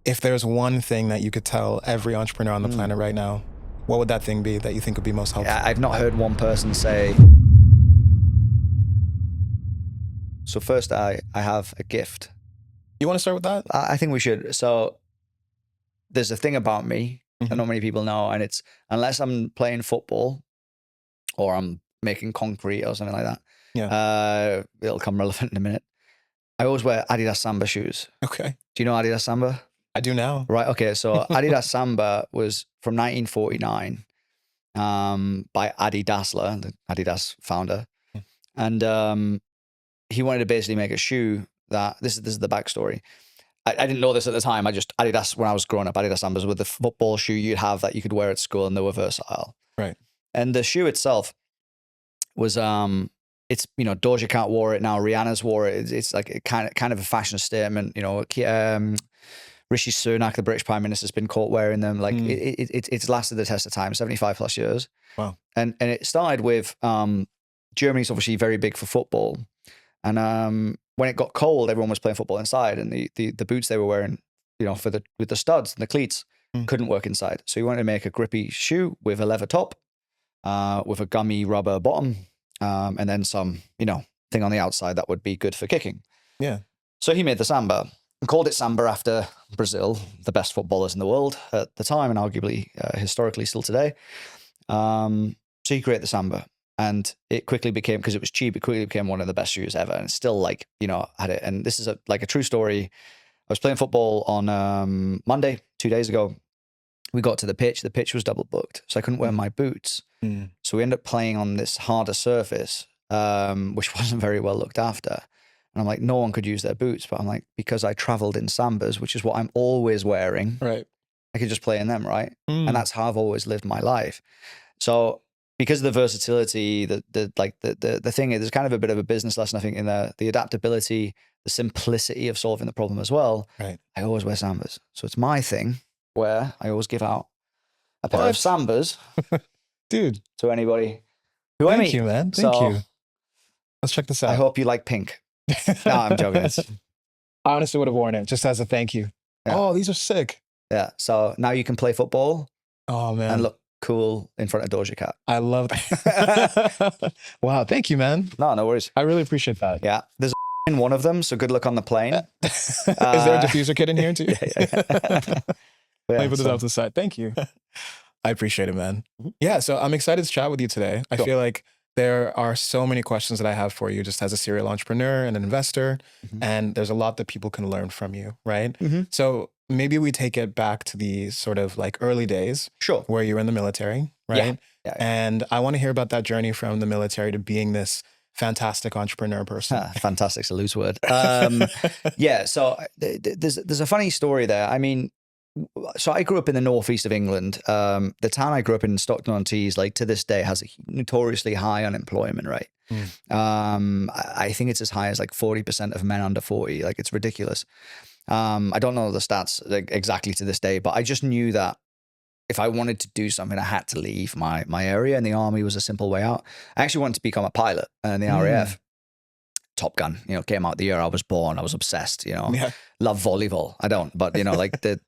If there's one thing that you could tell every entrepreneur on the planet right now, what would that thing be that you think would be most helpful? I've not heard one person say. So first, I have a gift. You want to start with that? I think we should. So there's a thing about me that not many people know, and it's unless I'm playing football or I'm making concrete or something like that. Yeah. It'll come relevant in a minute. I always wear Adidas Samba shoes. Okay. Do you know Adidas Samba? I do now. Right. Okay. So Adidas Samba was from 1949 by Adi Dassler, the Adidas founder. And he wanted to basically make a shoe that, this is the backstory. I didn't know this at the time. Adidas, when I was growing up, Adidas Sambas were the football shoe you'd have that you could wear at school, and they were versatile. Right. And the shoe itself was, it's, Doja Cat wore it now, Rihanna's wore it. It's like a kind of a fashion statement, Rishi Sunak, the British Prime Minister, has been caught wearing them. Like it's lasted the test of time, 75 plus years. Wow. And it started with, Germany's obviously very big for football. And when it got cold, everyone was playing football inside, and the boots they were wearing, with the studs and the cleats couldn't work inside. So he wanted to make a grippy shoe with a leather top, with a gummy rubber bottom, and then some, thing on the outside that would be good for kicking. Yeah. So he made the Samba and called it Samba after Brazil, the best footballers in the world at the time, and arguably historically still today. So he created the Samba. And it quickly became, because it was cheap, it quickly became one of the best shoes ever. And it's still had it. And this is a true story. I was playing football on Monday, 2 days ago. We got to the pitch. The pitch was double booked. So I couldn't wear my boots. So we ended up playing on this harder surface, which wasn't very well looked after. And I'm like, no one could use their boots. But I'm like, because I traveled in Sambas, which is what I'm always wearing. Right. I could just play in them, right? And that's how I've always lived my life. So because of the versatility, the thing is, there's kind of a bit of a business lesson, I think, in the adaptability, the simplicity of solving the problem as well. Right. I always wear Sambas. So it's my thing where I always give out a pair of Sambas. Dude. To anybody who I meet. Thank you, man. Thank you. Let's check this out. I hope you like pink. No, I'm joking. I honestly would have worn it just as a thank you. Yeah. Oh, these are sick. Yeah. So now you can play football. Oh, man. And look cool in front of Doja Cat. I love that. Wow, thank you, man. No worries. I really appreciate that. Yeah, there's in one of them, so good luck on the plane. Is there a diffuser kit in here too? Yeah. Let me put this off to the side. Thank you. I appreciate it, man. Yeah, so I'm excited to chat with you today. I feel like there are so many questions that I have for you just as a serial entrepreneur and an investor, and there's a lot that people can learn from you, right? So maybe we take it back to the sort of like early days, sure, where you were in the military, right? Yeah. And I want to hear about that journey from the military to being this fantastic entrepreneur person. Fantastic's a loose word. Yeah, so there's a funny story there. I mean, so I grew up in the northeast of England. The town I grew up in, Stockton-on-Tees, like to this day has a notoriously high unemployment rate. I think it's as high as like 40% of men under 40. Like it's ridiculous. I don't know the stats exactly to this day, but I just knew that if I wanted to do something, I had to leave my area, and the army was a simple way out. I actually wanted to become a pilot in the RAF. Top Gun, came out the year I was born. I was obsessed, love volleyball. I don't, but like the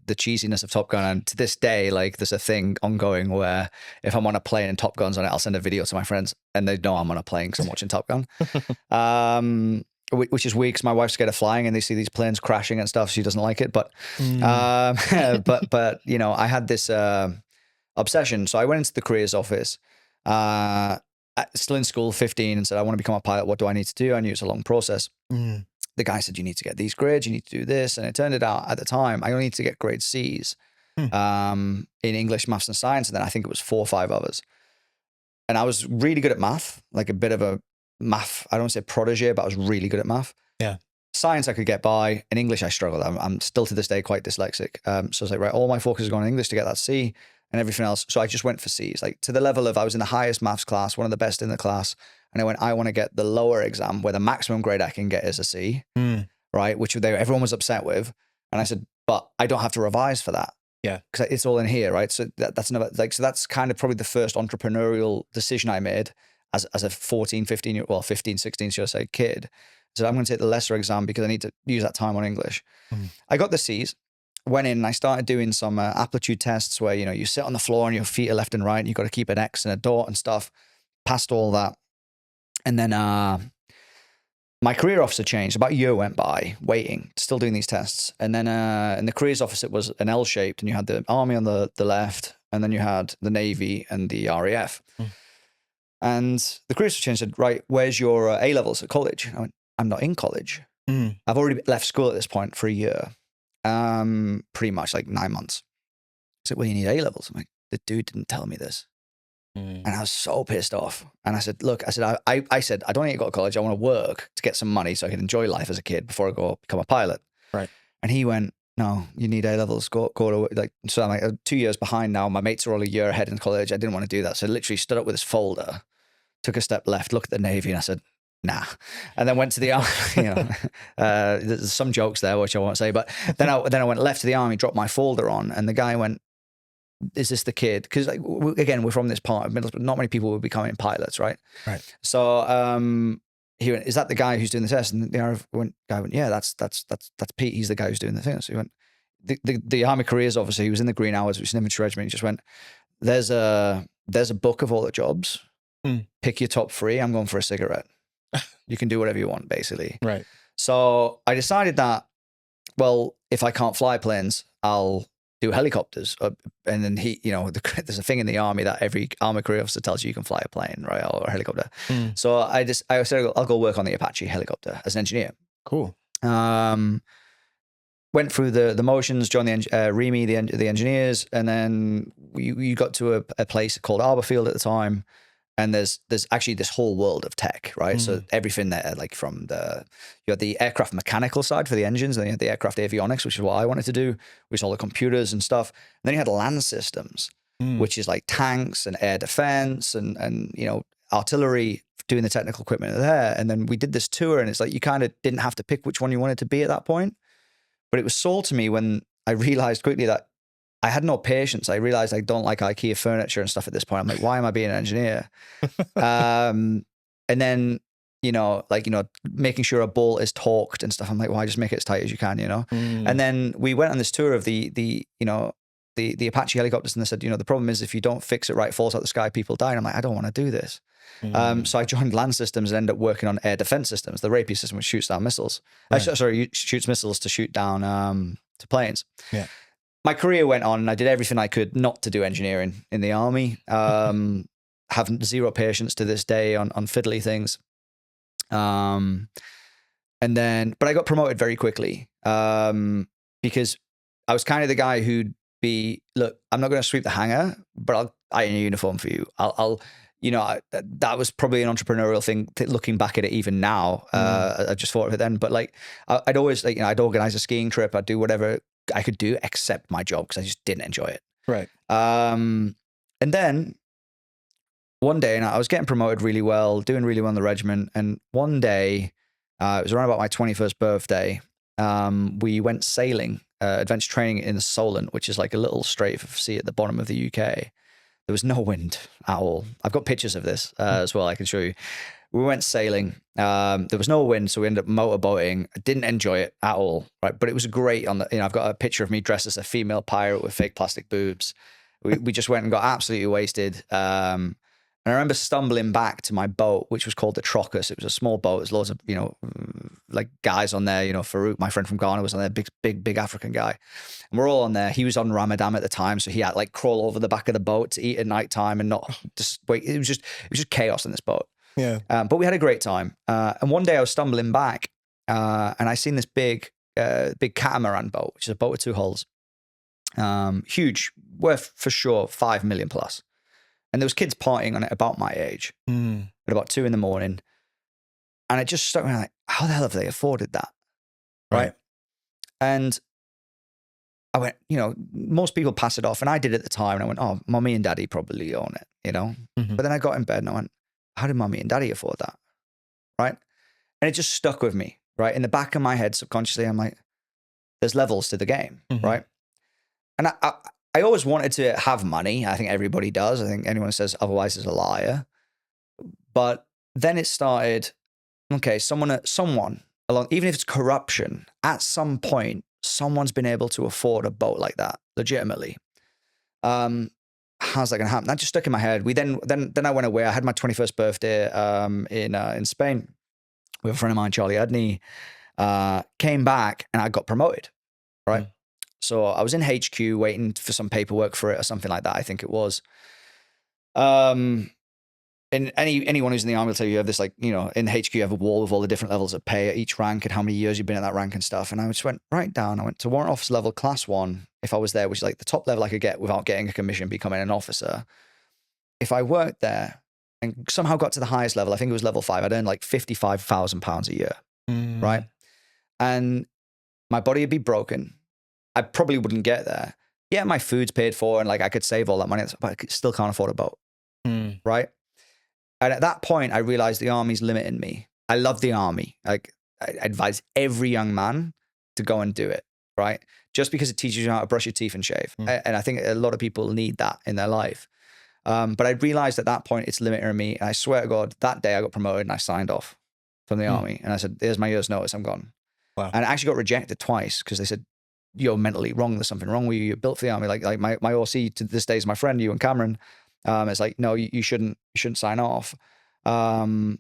cheesiness of Top Gun. And to this day, like there's a thing ongoing where if I'm on a plane and Top Gun's on it, I'll send a video to my friends and they know I'm on a plane because I'm watching Top Gun. Which is weird because my wife's scared of flying and they see these planes crashing and stuff. She doesn't like it, but I had this obsession. So I went into the careers office, still in school, 15, and said, I want to become a pilot. What do I need to do? I knew it's a long process. The guy said, you need to get these grades, you need to do this. And it turned out at the time, I only needed to get grade C's in English, maths, and science. And then I think it was 4 or 5 others. And I was really good at math, like a bit of a math, I don't want to say protege, but I was really good at math. Yeah. Science I could get by. In English I struggled. I'm still to this day quite dyslexic. So I was like, right, all my focus is going on English to get that C and everything else. So I just went for C's, like to the level of I was in the highest maths class, one of the best in the class. And I went, I want to get the lower exam where the maximum grade I can get is a C, right? Which everyone was upset with. And I said, but I don't have to revise for that. Yeah. Because it's all in here, right? So that's another, so that's kind of probably the first entrepreneurial decision I made as a 15, 16, should I say, kid. So I'm going to take the lesser exam because I need to use that time on English. I got the C's. went in and I started doing some aptitude tests where, you sit on the floor and your feet are left and right and you've got to keep an X and a dot and stuff. Passed all that. And then my career officer changed. About a year went by waiting, still doing these tests. And then in the careers office, it was an L-shaped, and you had the Army on the left, and then you had the Navy and the RAF. And the careers officer changed, said, right, where's your A-levels at college? I went, I'm not in college. I've already left school at this point for a year, pretty much like 9 months. I said, well, you need A-levels. I'm like, the dude didn't tell me this. And I was so pissed off. And I said, look, I said, I don't need to go to college. I want to work to get some money so I can enjoy life as a kid before I go become a pilot. Right. And he went, no, you need A-levels. Go to, like, so I'm like 2 years behind now. My mates are all a year ahead in college. I didn't want to do that. So I literally stood up with this folder, took a step left, looked at the Navy, and I said, nah. And then went to the Army. There's some jokes there, which I won't say. But then I went left to the Army, dropped my folder on, and the guy went, is this the kid? Because again, we're from this part of Middlesbrough. Not many people were becoming pilots, right? Right. So he went, is that the guy who's doing the test? And the guy went, yeah, that's Pete. He's the guy who's doing the thing. So he went, the Army careers officer, he was in the Green Hours, which is an infantry regiment. He just went, there's a book of all the jobs. Pick your top 3. I'm going for a cigarette. You can do whatever you want, basically. Right. So I decided that, well, if I can't fly planes, I'll do helicopters. And then there's a thing in the Army that every Army career officer tells you can fly a plane, right, or a helicopter. So I said, I'll go work on the Apache helicopter as an engineer. Cool. Went through the motions, joined the REME, the engineers, and then you got to a place called Arborfield at the time. And there's actually this whole world of tech, right? So everything there, like from you had the aircraft mechanical side for the engines, and then you had the aircraft avionics, which is what I wanted to do, which is all the computers and stuff. And then you had land systems, which is like tanks and air defense and artillery, doing the technical equipment there. And then we did this tour, and it's like you kind of didn't have to pick which one you wanted to be at that point. But it was sold to me when I realized quickly that I had no patience. I realized I don't like IKEA furniture and stuff at this point. I'm like, why am I being an engineer? And then, making sure a bolt is torqued and stuff. I'm like, why just make it as tight as you can, And then we went on this tour of the Apache helicopters, and they said, the problem is if you don't fix it right, it falls out the sky, people die. And I'm like, I don't want to do this. So I joined land systems and ended up working on air defense systems, the RAPI system, which shoots down missiles. Right. Shoots missiles to shoot down to planes. Yeah. My career went on, and I did everything I could not to do engineering in the Army. Have zero patience to this day on fiddly things. But I got promoted very quickly because I was kind of the guy who'd be, look, I'm not going to sweep the hangar, but I'll iron a uniform for you. That was probably an entrepreneurial thing. Looking back at it, even now, I just thought of it then. But like, I'd always I'd organize a skiing trip. I'd do whatever I could do except my job because I just didn't enjoy it. Right. And then one day, and I was getting promoted really well, doing really well in the regiment. And one day, it was around about my 21st birthday. We went sailing, adventure training in Solent, which is like a little strait of sea at the bottom of the UK. There was no wind at all. I've got pictures of this as well. I can show you. We went sailing. There was no wind, so we ended up motorboating. I didn't enjoy it at all, right? But it was great. I've got a picture of me dressed as a female pirate with fake plastic boobs. We just went and got absolutely wasted. And I remember stumbling back to my boat, which was called the Trocus. It was a small boat. There's loads of like guys on there. Farouk, my friend from Ghana, was on there. Big African guy. And we're all on there. He was on Ramadan at the time, so he had like crawl over the back of the boat to eat at nighttime and not just wait. It was just chaos in this boat. Yeah. But we had a great time. And one day I was stumbling back and I seen this big catamaran boat, which is a boat with 2 hulls. Huge, worth for sure 5 million plus. And there was kids partying on it about my age at about 2 a.m. And it just struck me like, how the hell have they afforded that? Right. And I went, most people pass it off. And I did at the time. And I went, oh, mommy and daddy probably own it, But then I got in bed and I went, how did mommy and daddy afford that? Right. And it just stuck with me, right? In the back of my head, subconsciously, I'm like, there's levels to the game, right? And I always wanted to have money. I think everybody does. I think anyone who says otherwise is a liar. But then it started, okay, someone along, even if it's corruption, at some point, someone's been able to afford a boat like that, legitimately. How's that going to happen? That just stuck in my head. Then I went away. I had my 21st birthday in Spain with a friend of mine, Charlie Edney. Came back and I got promoted, right? Mm. So I was in HQ waiting for some paperwork for it or something like that, I think it was. And anyone who's in the army will tell you have this, like, you know, in HQ you have a wall with all the different levels of pay at each rank and how many years you've been at that rank and stuff. And I just went right down. I went to warrant officer level class 1 if I was there, which is like the top level I could get without getting a commission, becoming an officer. If I worked there and somehow got to the highest level, I think it was level 5, I'd earn like £55,000 a year, right? And my body would be broken. I probably wouldn't get there. Yeah, my food's paid for and like I could save all that money, but I still can't afford a boat, right? And at that point, I realized the army's limiting me. I love the army. Like, I advise every young man to go and do it, right? Just because it teaches you how to brush your teeth and shave. And I think a lot of people need that in their life. But I realized at that point, it's limiting me. And I swear to God, that day I got promoted and I signed off from the army. And I said, here's my year's notice, I'm gone. Wow. And I actually got rejected twice because they said, you're mentally wrong. There's something wrong with you. You're built for the army. Like my OC to this day is my friend, you and Cameron. It's like, no, you shouldn't sign off. I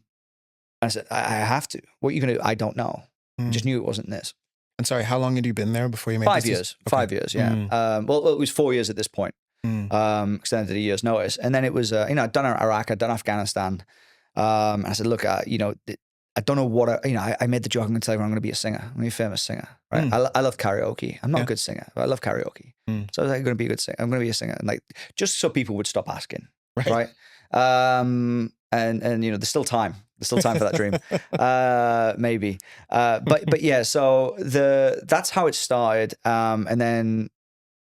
said, I have to. What are you going to do? I don't know. I just knew it wasn't this. And sorry, how long had you been there before you made 5 years? Okay. 5 years, yeah. Well, it was 4 years at this point. Extended a year's notice. And then it was, you know, I'd done Iraq, I'd done Afghanistan. And I said, look, you know, I don't know what, I made the joke, I'm going to tell you I'm going to be a singer. I'm going to be a famous singer, right? I love karaoke. I'm not a good singer, but I love karaoke. So I was like, I'm going to be a good singer. I'm going to be a singer. And like, just so people would stop asking, right? And you know, there's still time. There's still time for that dream. Maybe. But yeah, so that's how it started. And then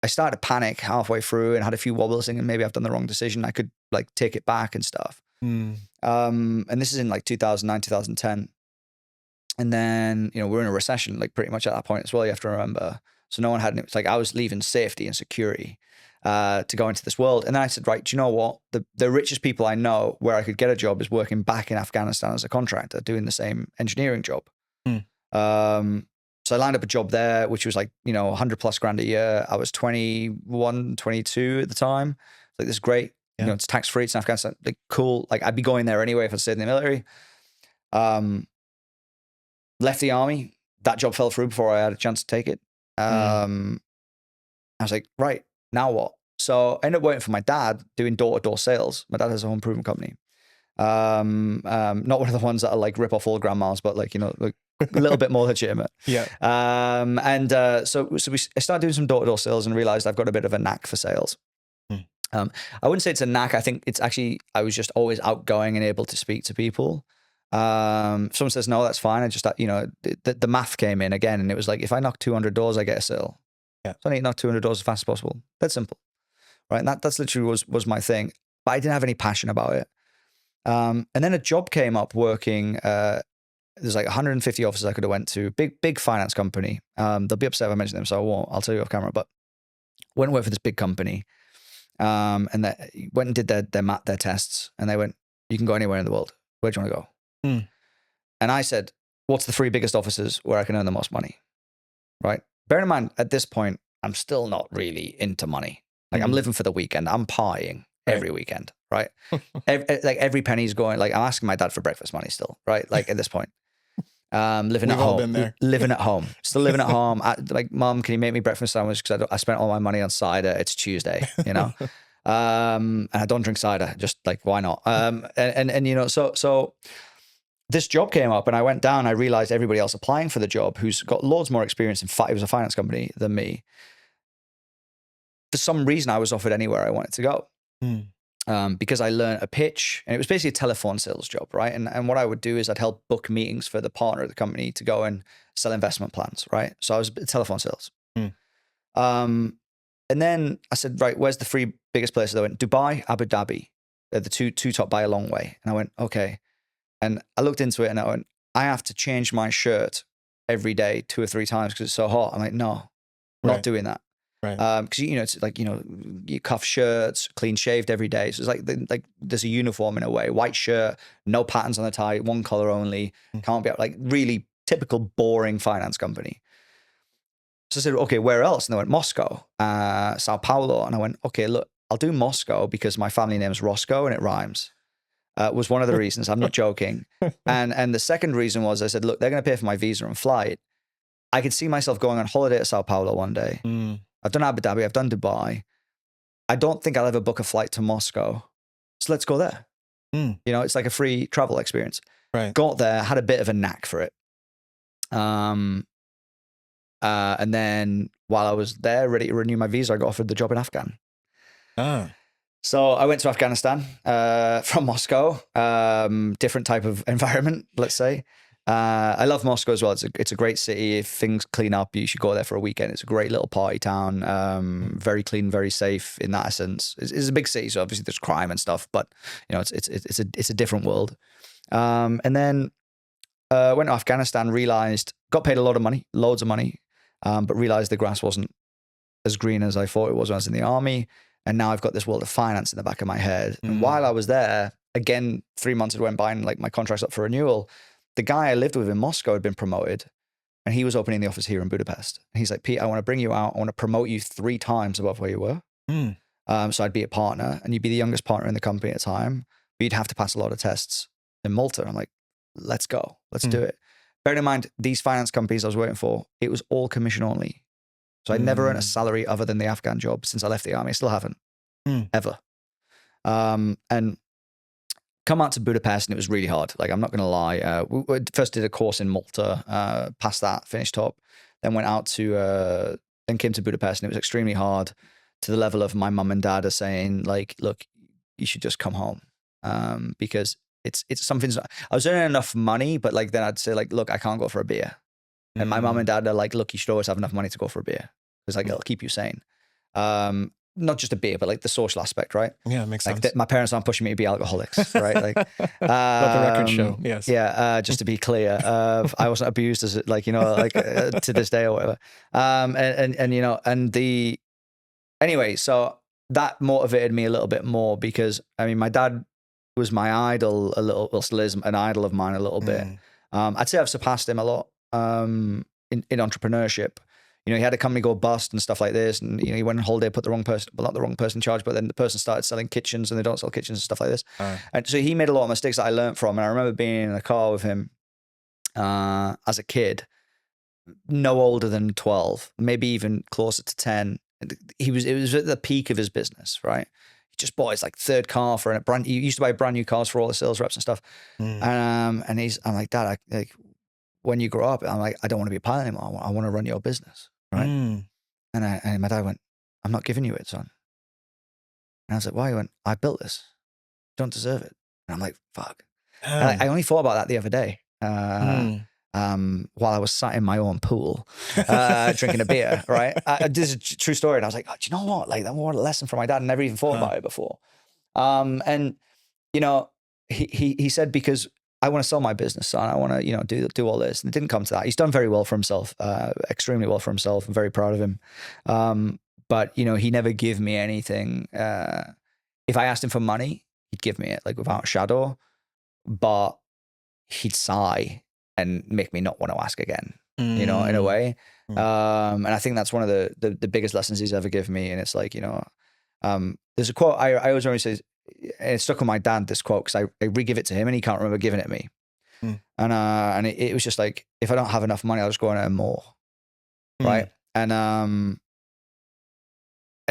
I started to panic halfway through and had a few wobbles thinking maybe I've done the wrong decision. I could like take it back and stuff. And this is in like 2009, 2010. And then, you know, we're in a recession, like pretty much at that point as well, you have to remember. So no one had, it's like I was leaving safety and security to go into this world. And then I said, right, do you know what? The richest people I know where I could get a job is working back in Afghanistan as a contractor, doing the same engineering job. So I lined up a job there, which was like, you know, 100+ grand a year. I was 21, 22 at the time. Like, this is great. Yeah. You know, it's tax-free. It's in Afghanistan. Like, cool. Like, I'd be going there anyway if I stayed in the military. Left the army. That job fell through before I had a chance to take it. I was like, right, now what? So I ended up working for my dad doing door-to-door sales. My dad has a home improvement company. Not one of the ones that are like rip off all grandmas, but like, you know, like a little bit more legitimate. Yeah. So I started doing some door-to-door sales and realized I've got a bit of a knack for sales. I wouldn't say it's a knack. I think it's actually, I was just always outgoing and able to speak to people. Someone says, no, that's fine. I just, you know, the math came in again. And it was like, if I knock 200 doors, I get a sale. Yeah. So I need to knock 200 doors as fast as possible. That's simple. Right. And that's literally was my thing, but I didn't have any passion about it. And then a job came up working, there's like 150 offices I could have went to, big finance company. They'll be upset if I mention them, so I won't. I'll tell you off camera, but went and worked for this big company. And they went and did their tests, and they went, you can go anywhere in the world. Where do you want to go? And I said, what's the 3 biggest offices where I can earn the most money? Right? Bear in mind, at this point, I'm still not really into money. Like, I'm living for the weekend. I'm partying every weekend, right? Every penny's going, like, I'm asking my dad for breakfast money still, right? Like, at this point. Living at home, living at home, still living at home. Like, Mom, can you make me breakfast sandwich? Because I spent all my money on cider. It's Tuesday, you know, and I don't drink cider. Just like, why not? And you know, so this job came up, and I went down. I realized everybody else applying for the job, who's got loads more experience in it was a finance company than me. For some reason, I was offered anywhere I wanted to go. Because I learned a pitch, and it was basically a telephone sales job, right? And what I would do is I'd help book meetings for the partner of the company to go and sell investment plans, right? So I was telephone sales. And then I said, right, where's the 3 biggest places? I went, Dubai, Abu Dhabi. They're the two top by a long way. And I went, okay. And I looked into it, and I went, I have to change my shirt every day 2 or 3 times because it's so hot. I'm like, no, not doing that. Right. Because, you know, it's like, you know, you cuff shirts, clean shaved every day. So it's like there's a uniform in a way. White shirt, no patterns on the tie, 1 color only. Can't be like really typical boring finance company. So I said, okay, where else? And they went, Moscow, Sao Paulo. And I went, okay, look, I'll do Moscow because my family name is Roscoe and it rhymes. Was one of the reasons. I'm not joking. And the second reason was I said, look, they're going to pay for my visa and flight. I could see myself going on holiday to Sao Paulo one day. I've done Abu Dhabi. I've done Dubai. I don't think I'll ever book a flight to Moscow. So let's go there. You know, it's like a free travel experience. Right. Got there, had a bit of a knack for it. And then while I was there, ready to renew my visa, I got offered the job in Afghan. So I went to Afghanistan from Moscow. Different type of environment, let's say. I love Moscow as well. It's a great city. If things clean up, you should go there for a weekend. It's a great little party town. Very clean, very safe in that essence. It's a big city, so obviously there's crime and stuff, but you know, it's a different world. And then went to Afghanistan, realized, got paid a lot of money, loads of money, but realized the grass wasn't as green as I thought it was when I was in the army. And now I've got this world of finance in the back of my head. And while I was there, again, 3 months had went by and like my contract's up for renewal. The guy I lived with in Moscow had been promoted and he was opening the office here in Budapest. And he's like, Pete, I want to bring you out. I want to promote you 3 times above where you were. So I'd be a partner and you'd be the youngest partner in the company at the time, but you'd have to pass a lot of tests in Malta. I'm like, let's go, let's do it. Bearing in mind, these finance companies I was working for, it was all commission only. So I'd never earned a salary other than the Afghan job since I left the army. I still haven't, ever. And come out to Budapest and it was really hard. Like, I'm not going to lie. We first did a course in Malta, passed that, finished top, then went out to, then came to Budapest and it was extremely hard to the level of my mum and dad are saying like, look, you should just come home. Because it's something's, I was earning enough money, but like, then I'd say like, look, I can't go for a beer. And my mum and dad are like, look, you should always have enough money to go for a beer. Because like, it'll keep you sane. Not just a beer, but like the social aspect, right? Yeah, it makes like sense. My parents aren't pushing me to be alcoholics, right? Like, let the record show. Yes. Yeah. Just to be clear, I wasn't abused as like, you know, like to this day or whatever. And you know, anyway, so that motivated me a little bit more because I mean, my dad was my idol a little, well, still is an idol of mine a little bit. I'd say I've surpassed him a lot in entrepreneurship. You know, he had a company go bust and stuff like this. And, you know, he went on holiday, put the wrong person, well, not the wrong person in charge, but then the person started selling kitchens and they don't sell kitchens and stuff like this. And so he made a lot of mistakes that I learned from. And I remember being in a car with him as a kid, no older than 12, maybe even closer to 10. It was at the peak of his business, right? He just bought his like 3rd car for he used to buy brand new cars for all the sales reps and stuff. And I'm like, Dad, like, when you grow up, I'm like, I don't want to be a pilot anymore. I want to run your business. Right. And my dad went, I'm not giving you it, son. And I was like, why? He went, I built this. You don't deserve it. And I'm like, fuck. And I only thought about that the other day while I was sat in my own pool drinking a beer, right? This is a true story. And I was like, oh, do you know what? Like, that was a lesson from my dad. I never even thought about it before. And, you know, he said, because I want to sell my business, son. I want to, you know, do all this. And it didn't come to that. He's done very well for himself, extremely well for himself. I'm very proud of him. But, you know, he never gave me anything. If I asked him for money, he'd give me it, like without a shadow. But he'd sigh and make me not want to ask again, you know, in a way. And I think that's one of the biggest lessons he's ever given me. And it's like, you know, there's a quote I always remember says, and it stuck with my dad, this quote, because I re-give it to him and he can't remember giving it to me. And it was just like, if I don't have enough money, I'll just go and earn more. Right. And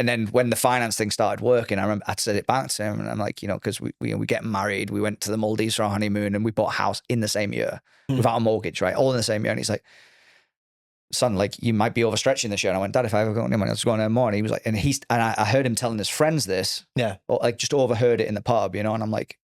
then when the finance thing started working, I remember I'd said it back to him and I'm like, you know, because we get married, we went to the Maldives for our honeymoon and we bought a house in the same year without a mortgage, right? All in the same year. And he's like, son, like, you might be overstretching this year. And I went, Dad, if I ever got any money, I'll just go and earn more. And he was like, and I heard him telling his friends this. Yeah. Or like just overheard it in the pub, you know? And I'm like,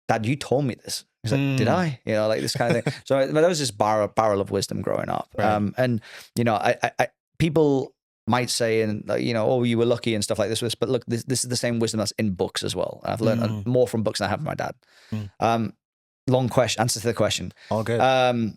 Dad, you told me this. He's like, did I? You know, like this kind of thing. So there was this barrel of wisdom growing up. Right. And, you know, I people might say, and you know, oh, you were lucky and stuff like this. But look, this is the same wisdom that's in books as well. I've learned more from books than I have from my dad. Long question, answer to the question. All good.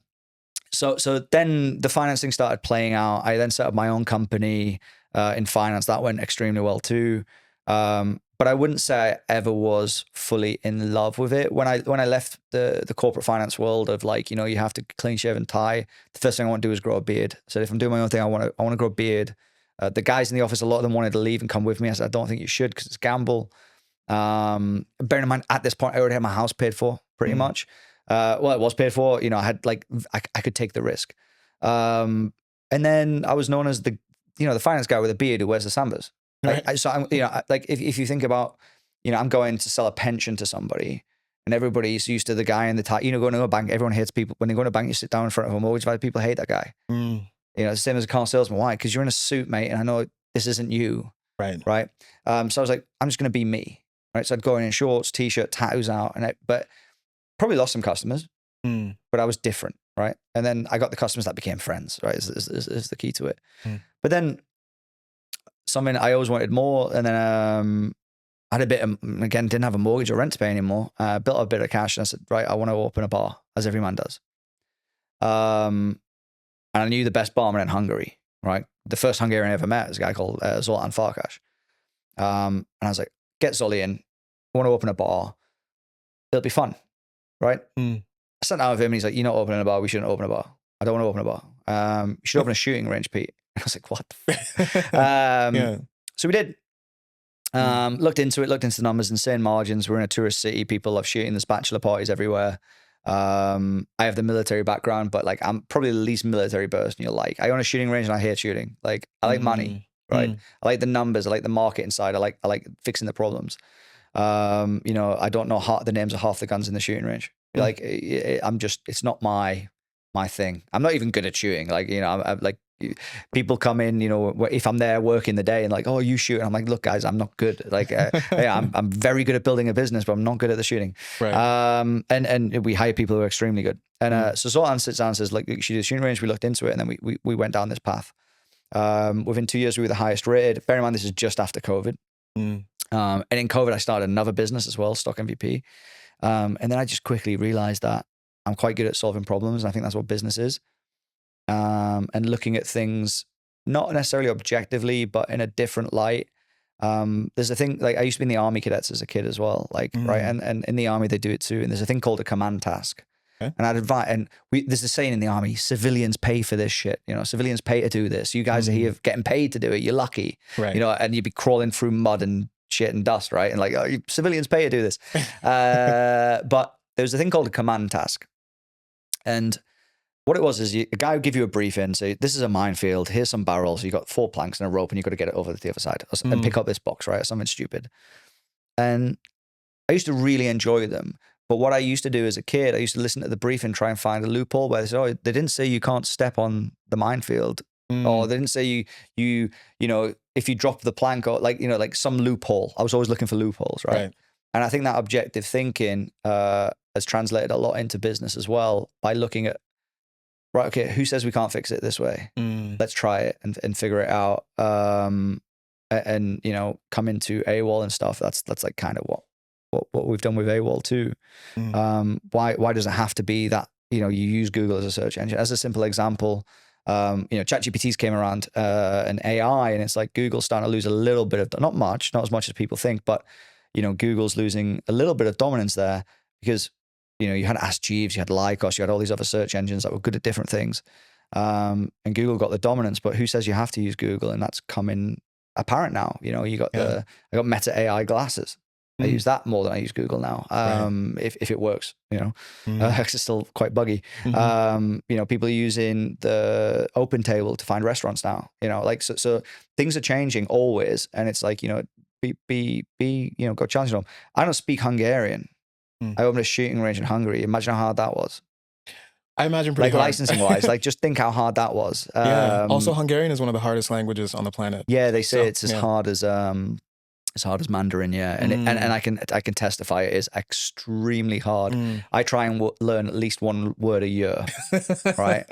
So then the financing started playing out. I then set up my own company in finance. That went extremely well too. But but I wouldn't say I ever was fully in love with it. When I left the corporate finance world of like, you know, you have to clean shave and tie, the first thing I want to do is grow a beard. So if I'm doing my own thing, I want to grow a beard. The guys in the office, a lot of them wanted to leave and come with me. I said, I don't think you should because it's a gamble. Bearing in mind, at this point, I already had my house paid for pretty much. Well, it was paid for. You know, I had like, I could take the risk. And then I was known as the finance guy with a beard who wears the Sambas. Like, Right. so I'm, like if you think about, I'm going to sell a pension to somebody, and everybody's used to the guy in the tie. Going to a bank, everyone hates people. When they go to a bank, you sit down in front of a mortgage advisor, people hate that guy. It's the same as a car salesman. Why? Because you're in a suit, mate, and I know this isn't you. Right. Right. So I was like, I'm just going to be me. Right. So I'd go in shorts, t-shirt, tattoos out, but probably lost some customers, but I was different. Right. And then I got the customers that became friends. Right. Is the key to it. But then something I always wanted more. And then I had a bit of, again, didn't have a mortgage or rent to pay anymore. Built a bit of cash and I said, right, I want to open a bar, as every man does. And I knew the best barman in Hungary, right? The first Hungarian I ever met was a guy called Zoltán Farkas. And I was like, get Zolly in. I want to open a bar. It'll be fun, right? I sat down with him and he's like, you're not opening a bar. We shouldn't open a bar. I don't want to open a bar. You should open a shooting range, Pete. I was like, what the fuck? So we did. Looked into the numbers, insane margins. We're in a tourist city. People love shooting. There's bachelor parties everywhere. I have the military background, but like I'm probably the least military person you'll like. I own a shooting range and I hate shooting. Like I like money, right? I like the numbers. I like the market inside. I like fixing the problems. I don't know the names of half the guns in the shooting range. Like it's not my thing. I'm not even good at shooting. Like, I'm like, people come in, if I'm there working the day and like, oh, you shoot. And I'm like, look, guys, I'm not good. Like, I'm very good at building a business, but I'm not good at the shooting. Right. And we hire people who are extremely good. And so Zoltan sits down and says, like, you should do a shooting range. We looked into it and then we went down this path. Within 2 years, we were the highest rated. Bear in mind, this is just after COVID. And in COVID, I started another business as well, Stock MVP. And then I just quickly realized that I'm quite good at solving problems. And I think that's what business is. And looking at things, not necessarily objectively, but in a different light. There's a thing, like I used to be in the army cadets as a kid as well, like, right. And in the army, they do it too. And there's a thing called a command task. Okay. And I'd advise, there's a saying in the army, civilians pay for this shit. Civilians pay to do this. You guys are here getting paid to do it. You're lucky, right. And you'd be crawling through mud and shit and dust, right? And like, civilians pay to do this. But there's a thing called a command task. And what it was is a guy would give you a briefing, say, this is a minefield, here's some barrels, you got 4 planks and a rope and you've got to get it over to the other side and pick up this box, right? Or something stupid. And I used to really enjoy them. But what I used to do as a kid, I used to listen to the briefing, try and find a loophole where they said, oh, they didn't say you can't step on the minefield. Or they didn't say you if you drop the plank or like some loophole. I was always looking for loopholes, right? And I think that objective thinking has translated a lot into business as well by looking at, right, okay, who says we can't fix it this way? Let's try it and figure it out. And come into AWOL and stuff. That's like kind of what we've done with AWOL too. Why does it have to be that, you use Google as a search engine? As a simple example, ChatGPTs came around and AI, and it's like Google's starting to lose a little bit of, not as much as people think, but, Google's losing a little bit of dominance there because you had Ask Jeeves, you had Lycos, you had all these other search engines that were good at different things. And Google got the dominance, but who says you have to use Google? And that's coming apparent now. I got Meta AI glasses. I use that more than I use Google now. If it works, it's still quite buggy. People are using the Open Table to find restaurants now, so things are changing always. And it's like, go challenge them. I don't speak Hungarian. I opened a shooting range in Hungary. Imagine how hard that was. I imagine pretty hard. Licensing wise, just think how hard that was. Also, Hungarian is one of the hardest languages on the planet. Yeah, they say it's as hard as Mandarin. Yeah, and I can testify it is extremely hard. I try and learn at least one word a year, right?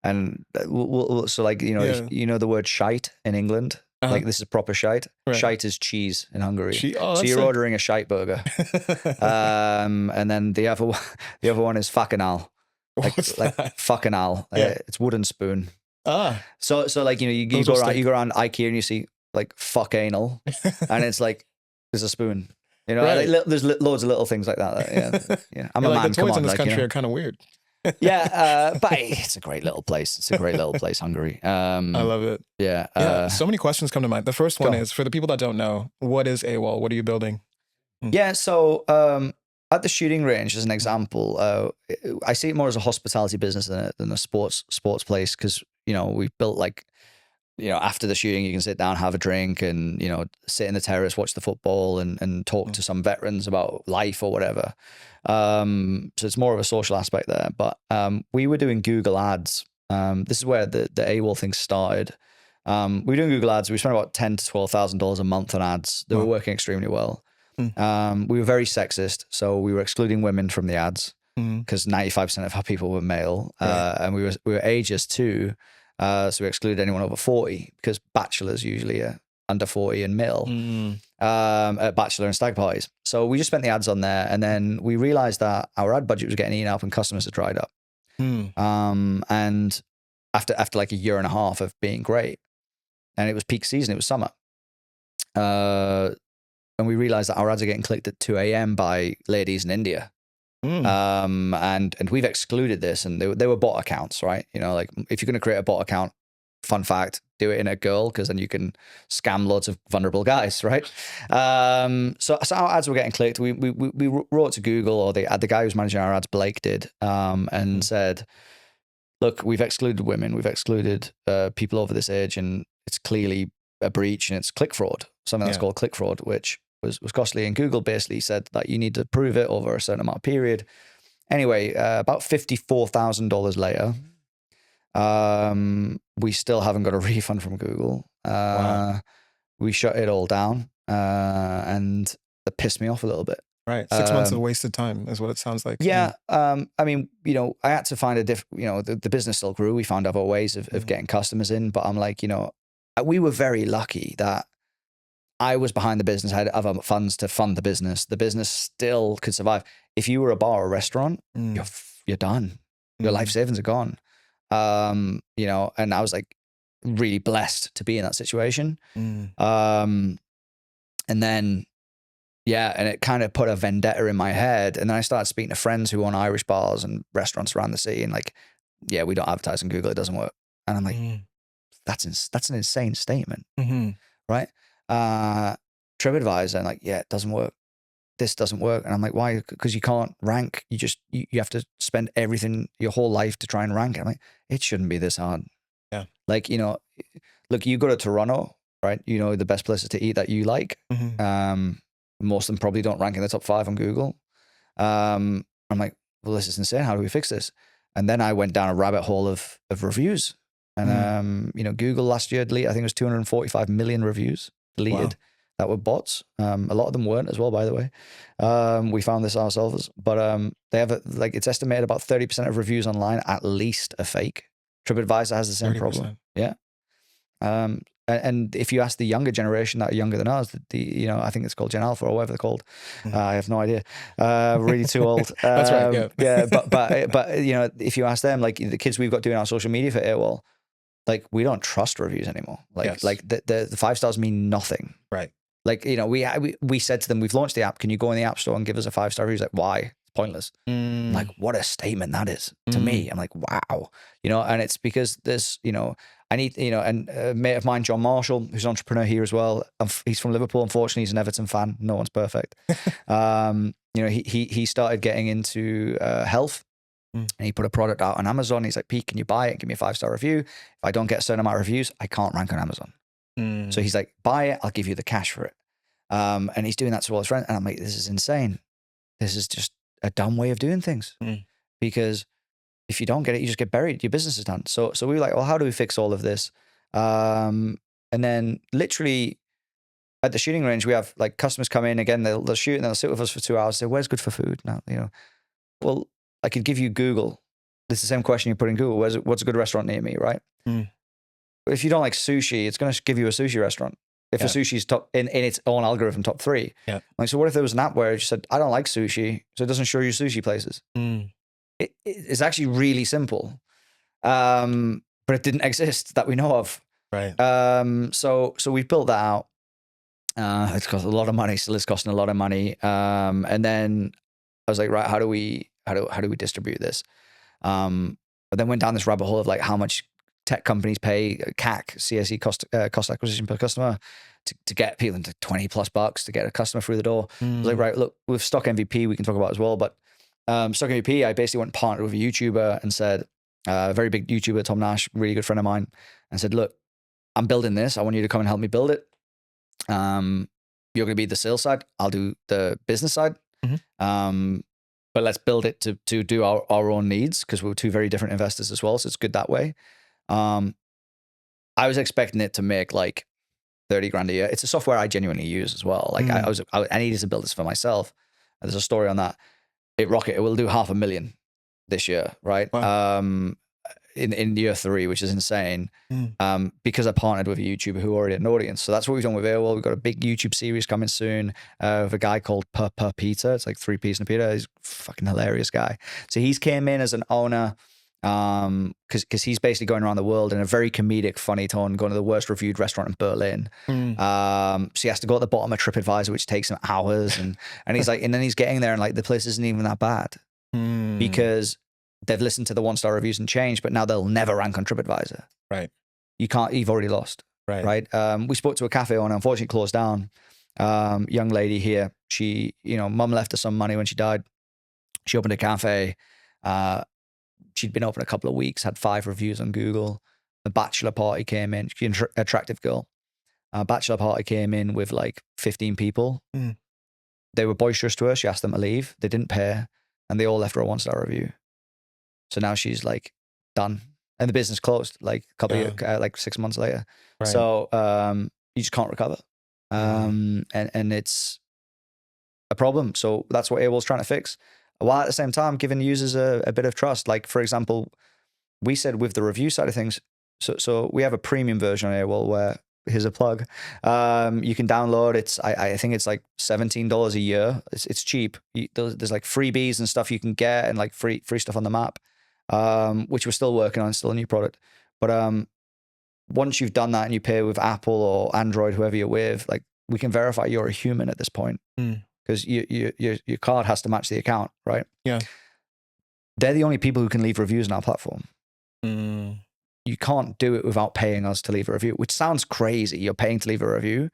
And so the word shite in England. Like this is proper shite. Right. Shite is cheese in Hungary. So you're ordering a shite burger. And then the other one is fucking like fucking it's wooden spoon. So you go around IKEA and you see like fuck anal, and it's like there's a spoon. You know, Right. there's loads of little things like that. Yeah. I'm a like, man. the Come toys on, in this like, country you know. are kind of weird. Yeah, but it's a great little place. It's a great little place, Hungary. I love it. Yeah. Yeah. So many questions come to mind. The first one Go. is, for the people that don't know, what is AWOL? What are you building? Yeah. So at the shooting range, as an example, I see it more as a hospitality business than a sports place, because, you know, we've built like, you know, after the shooting, you can sit down, have a drink, and, you know, sit in the terrace, watch the football, and talk to some veterans about life or whatever. So it's more of a social aspect there. But we were doing Google ads. This is where the AWOL thing started. We were doing Google ads. We spent about $10,000 to $12,000 a month on ads. They were working extremely well. We were very sexist, so we were excluding women from the ads because 95% of our people were male, and we were ageist too. So we excluded anyone over 40, because bachelors usually are under 40 and male at bachelor and stag parties. So we just spent the ads on there, and then we realized that our ad budget was getting eaten up and customers had dried up. And after like a year and a half of being great, and it was peak season, it was summer, and we realized that our ads are getting clicked at 2 a.m. by ladies in India. And we've excluded this, and they were bot accounts, right? You know, like, if you're going to create a bot account, fun fact, do it in a girl, because then you can scam loads of vulnerable guys, right? So our ads were getting clicked. We wrote to Google, or the guy who's managing our ads, Blake, did, and said, look, we've excluded women, we've excluded people over this age, and it's clearly a breach, and it's click fraud, something that's called click fraud, which was costly. And Google basically said that you need to prove it over a certain amount of period. Anyway, about $54,000 later, we still haven't got a refund from Google. Wow. We shut it all down, and it pissed me off a little bit. Right. 6 months of wasted time is what it sounds like. Yeah. I mean, you know, I had to find you know, the business still grew. We found other ways of getting customers in, but I'm like, you know, we were very lucky that I was behind the business. I had other funds to fund the business. The business still could survive. If you were a bar or a restaurant, you're done. Your life savings are gone. You know, and I was like really blessed to be in that situation. And then, yeah, and it kind of put a vendetta in my head. And then I started speaking to friends who own Irish bars and restaurants around the city, and like, yeah, we don't advertise on Google. It doesn't work. And I'm like, that's an insane statement, right? TripAdvisor, and like, yeah, it doesn't work. This doesn't work. And I'm like, why? Because you can't rank. You have to spend your whole life to try and rank. I'm like, it shouldn't be this hard. Yeah. Like, you know, look, you go to Toronto, right? You know, the best places to eat that you like. Most of them probably don't rank in the top 5 on Google. I'm like, well, this is insane. How do we fix this? And then I went down a rabbit hole of reviews. And, you know, Google last year deleted, I think it was 245 million reviews deleted. Wow. That were bots. A lot of them weren't as well, by the way. We found this ourselves, but they have like, it's estimated about 30% of reviews online at least are fake. TripAdvisor has the same 30%. Problem. Yeah. And if you ask the younger generation that are younger than us, you know, I think it's called Gen Alpha or whatever they're called. I have no idea. Really too old. That's right. Yeah. Yeah. But you know, if you ask them, like the kids we've got doing our social media for AWOL, like, we don't trust reviews anymore. Like, like the 5 stars mean nothing. Right. Like, you know, we said to them, we've launched the app. Can you go in the app store and give us a 5-star review? He's like, why? It's pointless. I'm like, what a statement that is to me. I'm like, wow. You know, and it's because there's, you know, I need, you know, and a mate of mine, John Marshall, who's an entrepreneur here as well. He's from Liverpool. Unfortunately, he's an Everton fan. No one's perfect. You know, he started getting into health. And he put a product out on Amazon. He's like, Pete, can you buy it and give me a 5-star review? If I don't get a certain amount of reviews, I can't rank on Amazon. So he's like, buy it, I'll give you the cash for it. And he's doing that to all his friends. And I'm like, this is insane. This is just a dumb way of doing things. Because if you don't get it, you just get buried. Your business is done. So we were like, well, how do we fix all of this? And then literally at the shooting range, we have like customers come in again, they'll shoot and they'll sit with us for 2 hours, say, where's good for food? Now, you know, well, I could give you Google. It's the same question you put in Google. What's a good restaurant near me, right? But if you don't like sushi, it's going to give you a sushi restaurant. If a sushi's top in its own algorithm, top 3. Yeah. Like, so what if there was an app where it just said, I don't like sushi, so it doesn't show you sushi places? It's actually really simple. But it didn't exist that we know of. Right. So we've built that out. It's cost a lot of money. Still, it's costing a lot of money. And then I was like, right, how do we distribute this? But then went down this rabbit hole of like how much tech companies pay CAC, CSE, cost acquisition per customer, to get people into $20+ to get a customer through the door. I was like, right, look, with Stock MVP, we can talk about as well. But Stock MVP, I basically went and partnered with a YouTuber and said, a very big YouTuber, Tom Nash, really good friend of mine, and said, look, I'm building this. I want you to come and help me build it. You're going to be the sales side. I'll do the business side. But let's build it to do our own needs, because we're two very different investors as well. So it's good that way. I was expecting it to make like 30 grand a year. It's a software I genuinely use as well. Like I needed to build this for myself. And there's a story on that. It will do $500,000 this year, right? Wow. In year 3, which is insane, because I partnered with a YouTuber who already had an audience. So that's what we've done with AWOL. We've got a big YouTube series coming soon with a guy called Per Peter. It's like 3 P's and a Peter. He's a fucking hilarious guy. So he's came in as an owner because he's basically going around the world in a very comedic, funny tone, going to the worst reviewed restaurant in Berlin. So he has to go at the bottom of TripAdvisor, which takes him hours, and he's like, and then he's getting there and like the place isn't even that bad because they've listened to the 1-star reviews and changed, but now they'll never rank on TripAdvisor. Right. You've already lost. Right. We spoke to a cafe owner, unfortunately closed down. Young lady here, she, mum left her some money when she died. She opened a cafe. She'd been open a couple of weeks, had 5 reviews on Google. The bachelor party came in. She's an attractive girl. Bachelor party came in with like 15 people. They were boisterous to her. She asked them to leave. They didn't pay, and they all left her a 1-star review. So now she's like done, and the business closed like a couple of years, like 6 months later. Right. So you just can't recover, and it's a problem. So that's what AWOL's trying to fix, while at the same time giving users a bit of trust. Like, for example, we said with the review side of things, so we have a premium version on AWOL where, here's a plug, you can download. It's I think it's like $17 a year. It's cheap. There's like freebies and stuff you can get, and like free stuff on the map, which we're still working on, still a new product. But once you've done that and you pay with Apple or Android, whoever you're with, like, we can verify you're a human at this point, because your card has to match the account, right? Yeah. They're the only people who can leave reviews on our platform. You can't do it without paying us to leave a review, which sounds crazy. You're paying to leave a review,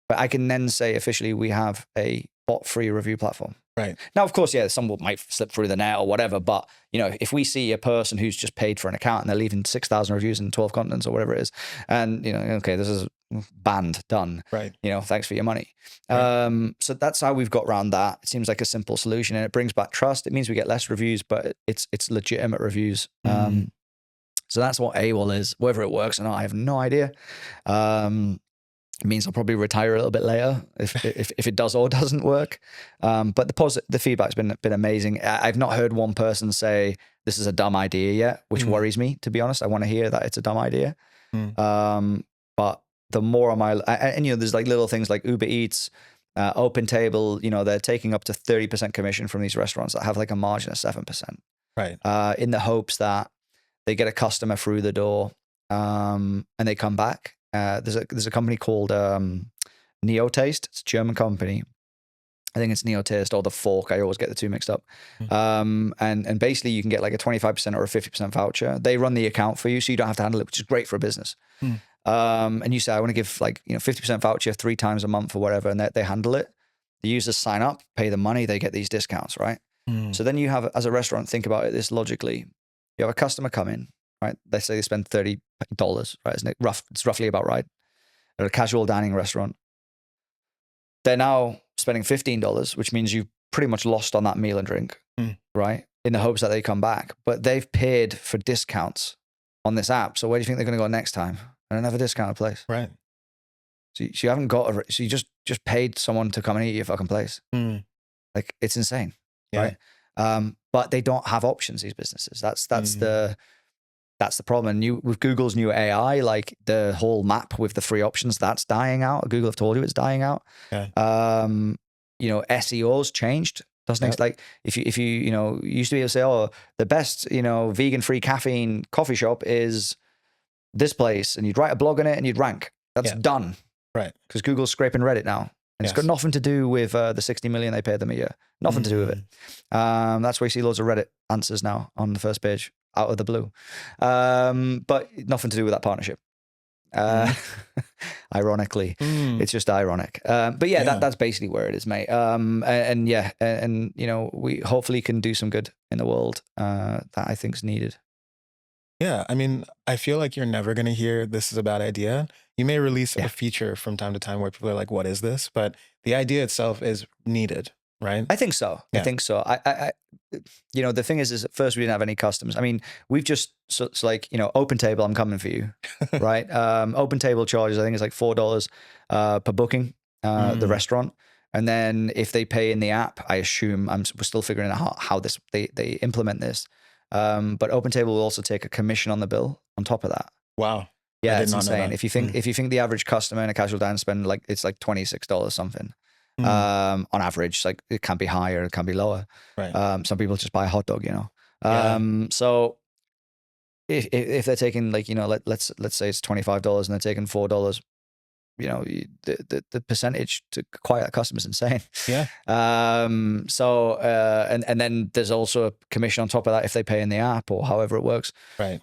but I can then say officially we have a bot-free review platform. Right. Now, of course, yeah, some might slip through the net or whatever, but if we see a person who's just paid for an account and they're leaving 6,000 reviews in 12 continents or whatever it is, and okay, this is banned, done. Right. Thanks for your money. Right. So that's how we've got around that. It seems like a simple solution, and it brings back trust. It means we get less reviews, but it's legitimate reviews. So that's what AWOL is. Whether it works or not, I have no idea. It means I'll probably retire a little bit later if it does or doesn't work. But the feedback's been amazing. I've not heard one person say this is a dumb idea yet, which worries me, to be honest. I want to hear that it's a dumb idea. But the more and there's like little things like Uber Eats, Open Table, they're taking up to 30% commission from these restaurants that have like a margin of 7%. Right. In the hopes that they get a customer through the door, and they come back. There's a company called Neotaste. It's a German company. I think it's Neotaste or The Fork. I always get the two mixed up. And basically you can get like a 25% or a 50% voucher. They run the account for you, so you don't have to handle it, which is great for a business. And you say, I want to give like 50% voucher 3 times a month or whatever, and they handle it. The users sign up, pay the money, they get these discounts, right? So then you have, as a restaurant, think about it this logically. You have a customer come in, right? They say they spend $30, right? Isn't it rough? It's roughly about right. At a casual dining restaurant, they're now spending $15, which means you've pretty much lost on that meal and drink, right? In the hopes that they come back, but they've paid for discounts on this app. So where do you think they're going to go next time? And another discounted place, right? So you haven't got so you just paid someone to come and eat your fucking place. Like, it's insane, right? But they don't have options, these businesses. That's the problem. And with Google's new AI, like the whole map with the free options, that's dying out. Google have told you it's dying out. SEO's changed. Doesn't it? Like if you used to be able to say, oh, the best vegan free caffeine coffee shop is this place, and you'd write a blog on it and you'd rank. That's done. Right. Because Google's scraping Reddit now. And it's got nothing to do with the 60 million they paid them a year. Nothing to do with it. That's why you see loads of Reddit answers now on the first page out of the blue. But nothing to do with that partnership. Ironically, it's just ironic. But yeah, that's basically where it is, mate. And you know, we hopefully can do some good in the world that I think is needed. Yeah, I mean, I feel like you're never going to hear this is a bad idea. You may release a feature from time to time where people are like, what is this? But the idea itself is needed, right? I think so. I think so. I you know, the thing is at first we didn't have any customers. I mean, we've just, so it's like, you know, OpenTable, I'm coming for you, right? OpenTable charges, I think it's like $4 per booking, the restaurant. And then if they pay in the app, I assume, we're still figuring out how they implement this. But OpenTable will also take a commission on the bill on top of that. Wow. Yeah, it's insane. If you think the average customer in a casual dining spend it's like $26 something on average. Like it can be higher, it can be lower. Right. Some people just buy a hot dog, you know. So if they're taking like, you know, let's say it's $25 and they're taking $4, you know, the percentage to acquire that customer is insane. Yeah. So and then there's also a commission on top of that if they pay in the app or however it works. Right.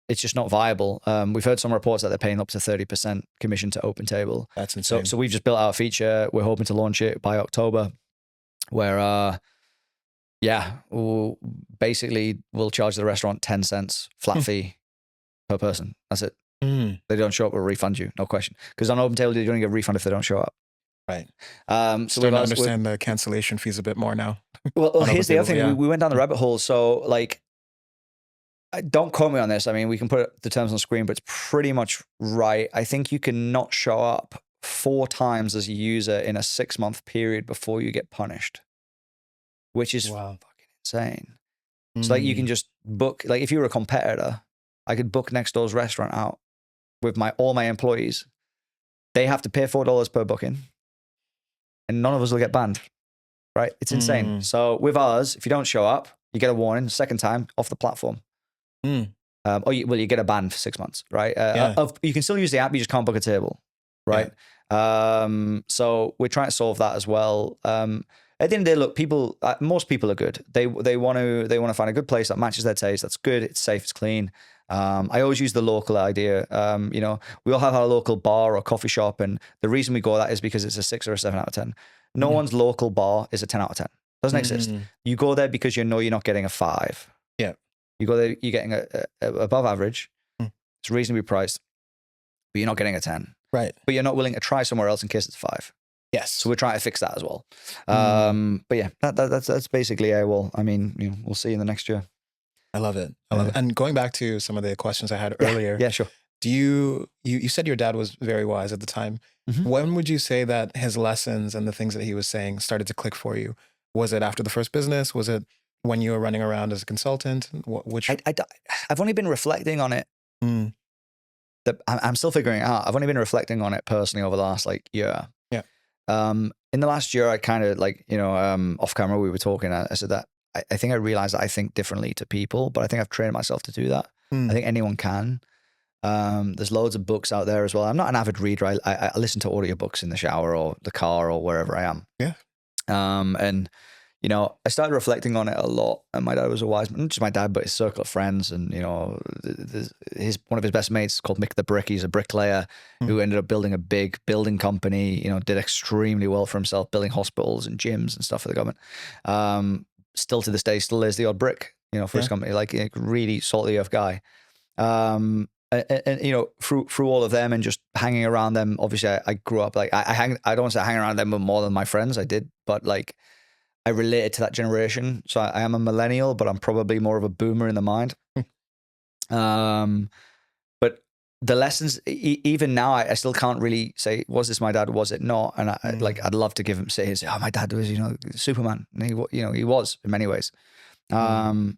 It's just not viable. We've heard some reports that they're paying up to 30% commission to OpenTable. That's insane. So we've just built our feature. We're hoping to launch it by October, where basically we'll charge the restaurant 10 cents flat fee per person. That's it. They don't show up, we'll refund you, no question. Because on OpenTable, you don't get a refund if they don't show up. Right. So we understand the cancellation fees a bit more now. Well, here's the other thing. We went down the rabbit hole. So like, don't quote me on this. I mean, we can put the terms on screen, but it's pretty much right. I think you can not show up 4 times as a user in a 6-month period before you get punished, which is fucking insane. So like you can just book, like if you were a competitor, I could book next door's restaurant out with all my employees. They have to pay $4 per booking and none of us will get banned, right? It's insane. So with ours, if you don't show up, you get a warning. Second time, off the platform. Or you get a ban for 6 months, right? You can still use the app, you just can't book a table, right? So we're trying to solve that as well. At the end of the day, look, most people are good. They want to find a good place that matches their taste. That's good. It's safe. It's clean. I always use the local idea. You know, we all have our local bar or coffee shop, and the reason we go that is because it's a 6 or a 7 out of 10. No one's local bar is a 10 out of 10. Doesn't exist. You go there because you know you're not getting a 5. Yeah. You go there, you're getting a above average. It's reasonably priced, but you're not getting a 10. Right. But you're not willing to try somewhere else in case it's 5. Yes. So we're trying to fix that as well. But yeah, that's basically AWOL. I mean, you know, we'll see in the next year. I love it. I love it. And going back to some of the questions I had earlier. Yeah, sure. Do you said your dad was very wise at the time. When would you say that his lessons and the things that he was saying started to click for you? Was it after the first business? Was it when you were running around as a consultant? I've only been reflecting on it. I'm still figuring it out. I've only been reflecting on it personally over the last like year. Yeah. In the last year, I kind of like, you know, off camera, we were talking. I said that I think I realized that I think differently to people, but I think I've trained myself to do that. I think anyone can. There's loads of books out there as well. I'm not an avid reader. I listen to audiobooks in the shower or the car or wherever I am. Yeah. And you know, I started reflecting on it a lot, and my dad was a wise man, not just my dad, but his circle of friends. And, you know, one of his best mates called Mick the Brick. He's a bricklayer who ended up building a big building company, you know, did extremely well for himself, building hospitals and gyms and stuff for the government. Still to this day, still is the odd brick, you know, for his company, like a really salt of the earth guy. And you know, through all of them and just hanging around them, obviously I grew up, like I don't want to say hang around them more than my friends, I did, but like, I related to that generation. So I am a millennial, but I'm probably more of a boomer in the mind. But the lessons, even now, I still can't really say, was this my dad? Was it not? And I'd love to give him, say, oh, my dad was, you know, Superman. And he was in many ways. But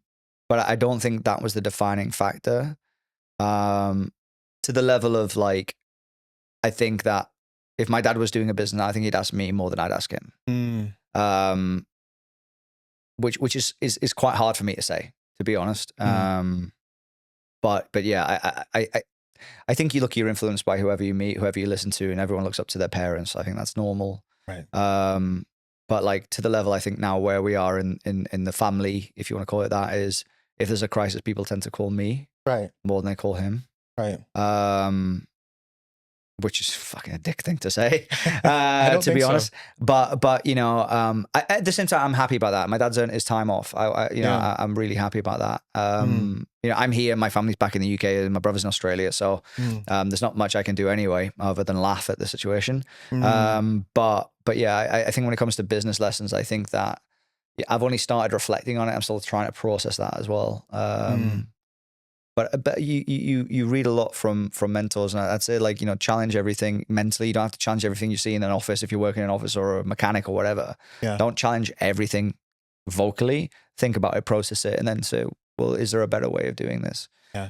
I don't think that was the defining factor. To the level of like, I think that if my dad was doing a business, I think he'd ask me more than I'd ask him. Which is quite hard for me to say, to be honest. But yeah, I think you're influenced by whoever you meet, whoever you listen to, and everyone looks up to their parents. I think that's normal. Right. But like to the level I think now where we are in the family, if you want to call it that, is if there's a crisis, people tend to call me more than they call him. Right. Which is fucking a dick thing to say, I don't to be think honest. so. But you know, at the same time, I'm happy about that. My dad's earned his time off. I'm really happy about that. You know, I'm here. My family's back in the UK, and my brother's in Australia. So there's not much I can do anyway, other than laugh at the situation. But yeah, I think when it comes to business lessons, I think that I've only started reflecting on it. I'm still trying to process that as well. But you read a lot from mentors, and I'd say, like, you know, challenge everything mentally. You don't have to challenge everything you see in an office if you're working in an office or a mechanic or whatever. Yeah. Don't challenge everything vocally. Think about it, process it, and then say, well, is there a better way of doing this? Yeah.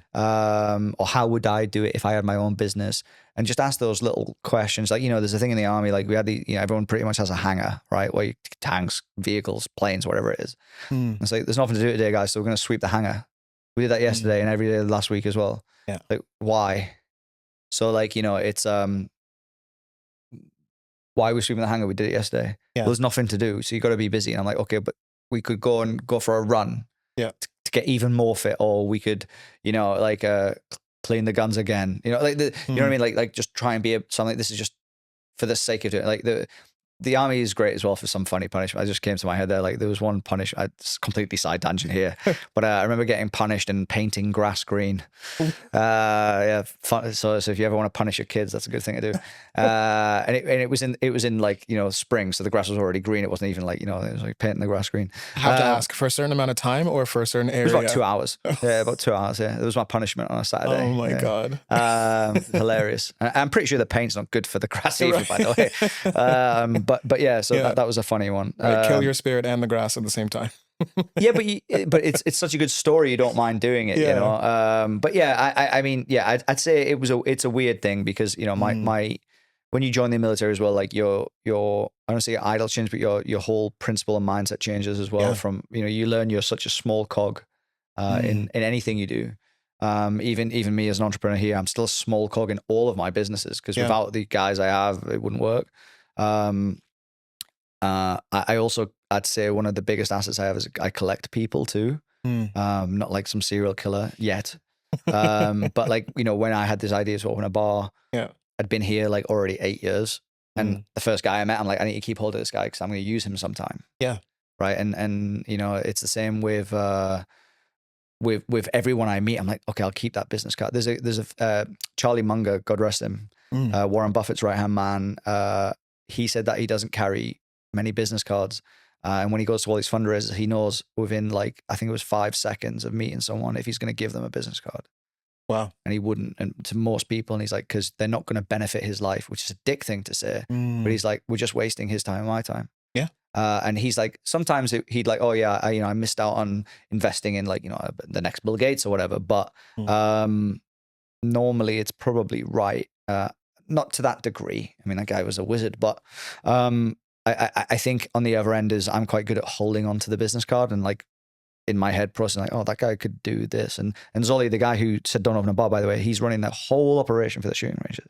Or how would I do it if I had my own business? And just ask those little questions. Like, you know, there's a thing in the army, like we had you know, everyone pretty much has a hangar, right? Where tanks, vehicles, planes, whatever it is. It's like, there's nothing to do today, guys. So we're going to sweep the hangar. We did that yesterday and every day last week as well. Yeah. Like, why? So, like, you know, it's why are we sweeping the hangar? We did it yesterday. Yeah. Well, there's nothing to do, so you got to be busy. And I'm like, okay, but we could go for a run. Yeah. To get even more fit, or we could, you know, like clean the guns again. You know, like you know what I mean? Like just try and be something. This is just for the sake of doing it. Like the army is great as well for some funny punishment. I just came to my head there. Like there was one punishment. It's completely side tangent here, but I remember getting punished and painting grass green. Yeah, fun. So if you ever want to punish your kids, that's a good thing to do. And it was in like, you know, spring, so the grass was already green. It wasn't even like, you know, it was like painting the grass green. I have to ask, for a certain amount of time or for a certain area? It was about 2 hours. Yeah, about 2 hours. Yeah, it was my punishment on a Saturday. Oh my God. Hilarious. I'm pretty sure the paint's not good for the grass either, by the way. But yeah, so that was a funny one. Right, kill your spirit and the grass at the same time. Yeah, but it's such a good story. You don't mind doing it, you know. But yeah, I mean, yeah, I'd say it's a weird thing because, you know, my when you join the military as well, like your I don't say idle change, but your whole principle and mindset changes as well. From, you know, you learn you're such a small cog in anything you do. Even me as an entrepreneur here, I'm still a small cog in all of my businesses because without the guys I have, it wouldn't work. I also, I'd say one of the biggest assets I have is I collect people too. Not like some serial killer yet. But like, you know, when I had this idea to open a bar, I'd been here like already 8 years. And the first guy I met, I'm like, I need to keep hold of this guy because I'm going to use him sometime. Yeah. Right. And, you know, it's the same with everyone I meet. I'm like, okay, I'll keep that business card. There's a Charlie Munger, God rest him, Warren Buffett's right-hand man. He said that he doesn't carry many business cards. And when he goes to all these fundraisers, he knows within like, I think it was 5 seconds of meeting someone if he's going to give them a business card. Wow. And he wouldn't. And to most people, and he's like, because they're not going to benefit his life, which is a dick thing to say. But he's like, we're just wasting his time and my time. Yeah. And he's like, sometimes he'd like, oh yeah, I missed out on investing in like, you know, the next Bill Gates or whatever. But normally it's probably right. Not to that degree. I mean, that guy was a wizard, but I think on the other end is I'm quite good at holding on to the business card and like in my head processing like, oh, that guy could do this. And Zolly, the guy who said don't open a bar, by the way, he's running the whole operation for the shooting ranges.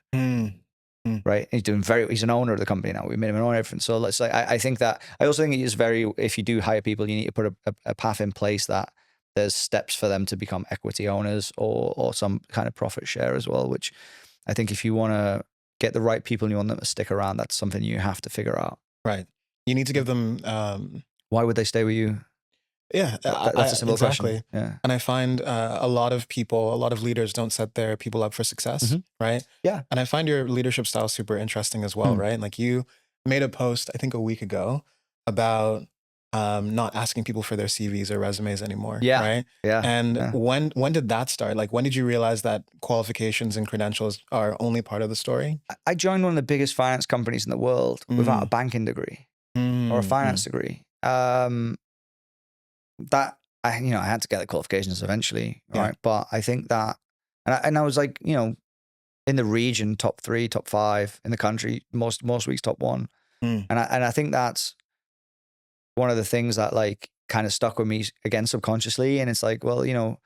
Right. He's he's an owner of the company now. We made him an owner. Everything. So let's say, I think that, I also think it is if you do hire people, you need to put a path in place that there's steps for them to become equity owners or some kind of profit share as well, which I think if you want to get the right people and you want them to stick around, that's something you have to figure out. Right. You need to give them. Why would they stay with you? Yeah, that's a simple question. Yeah. And I find a lot of people, a lot of leaders don't set their people up for success, right? Yeah. And I find your leadership style super interesting as well, right? Like you made a post, I think a week ago, about not asking people for their CVs or resumes anymore, right? Yeah. And when did that start? Like when did you realize that qualifications and credentials are only part of the story? I joined one of the biggest finance companies in the world without a banking degree or a finance degree. That I had to get the qualifications eventually, right? But I think that, and I was like, you know, in the region, top 3, top 5 in the country, most weeks top 1, and I think that's one of the things that like kind of stuck with me again subconsciously. And it's like, well, you know,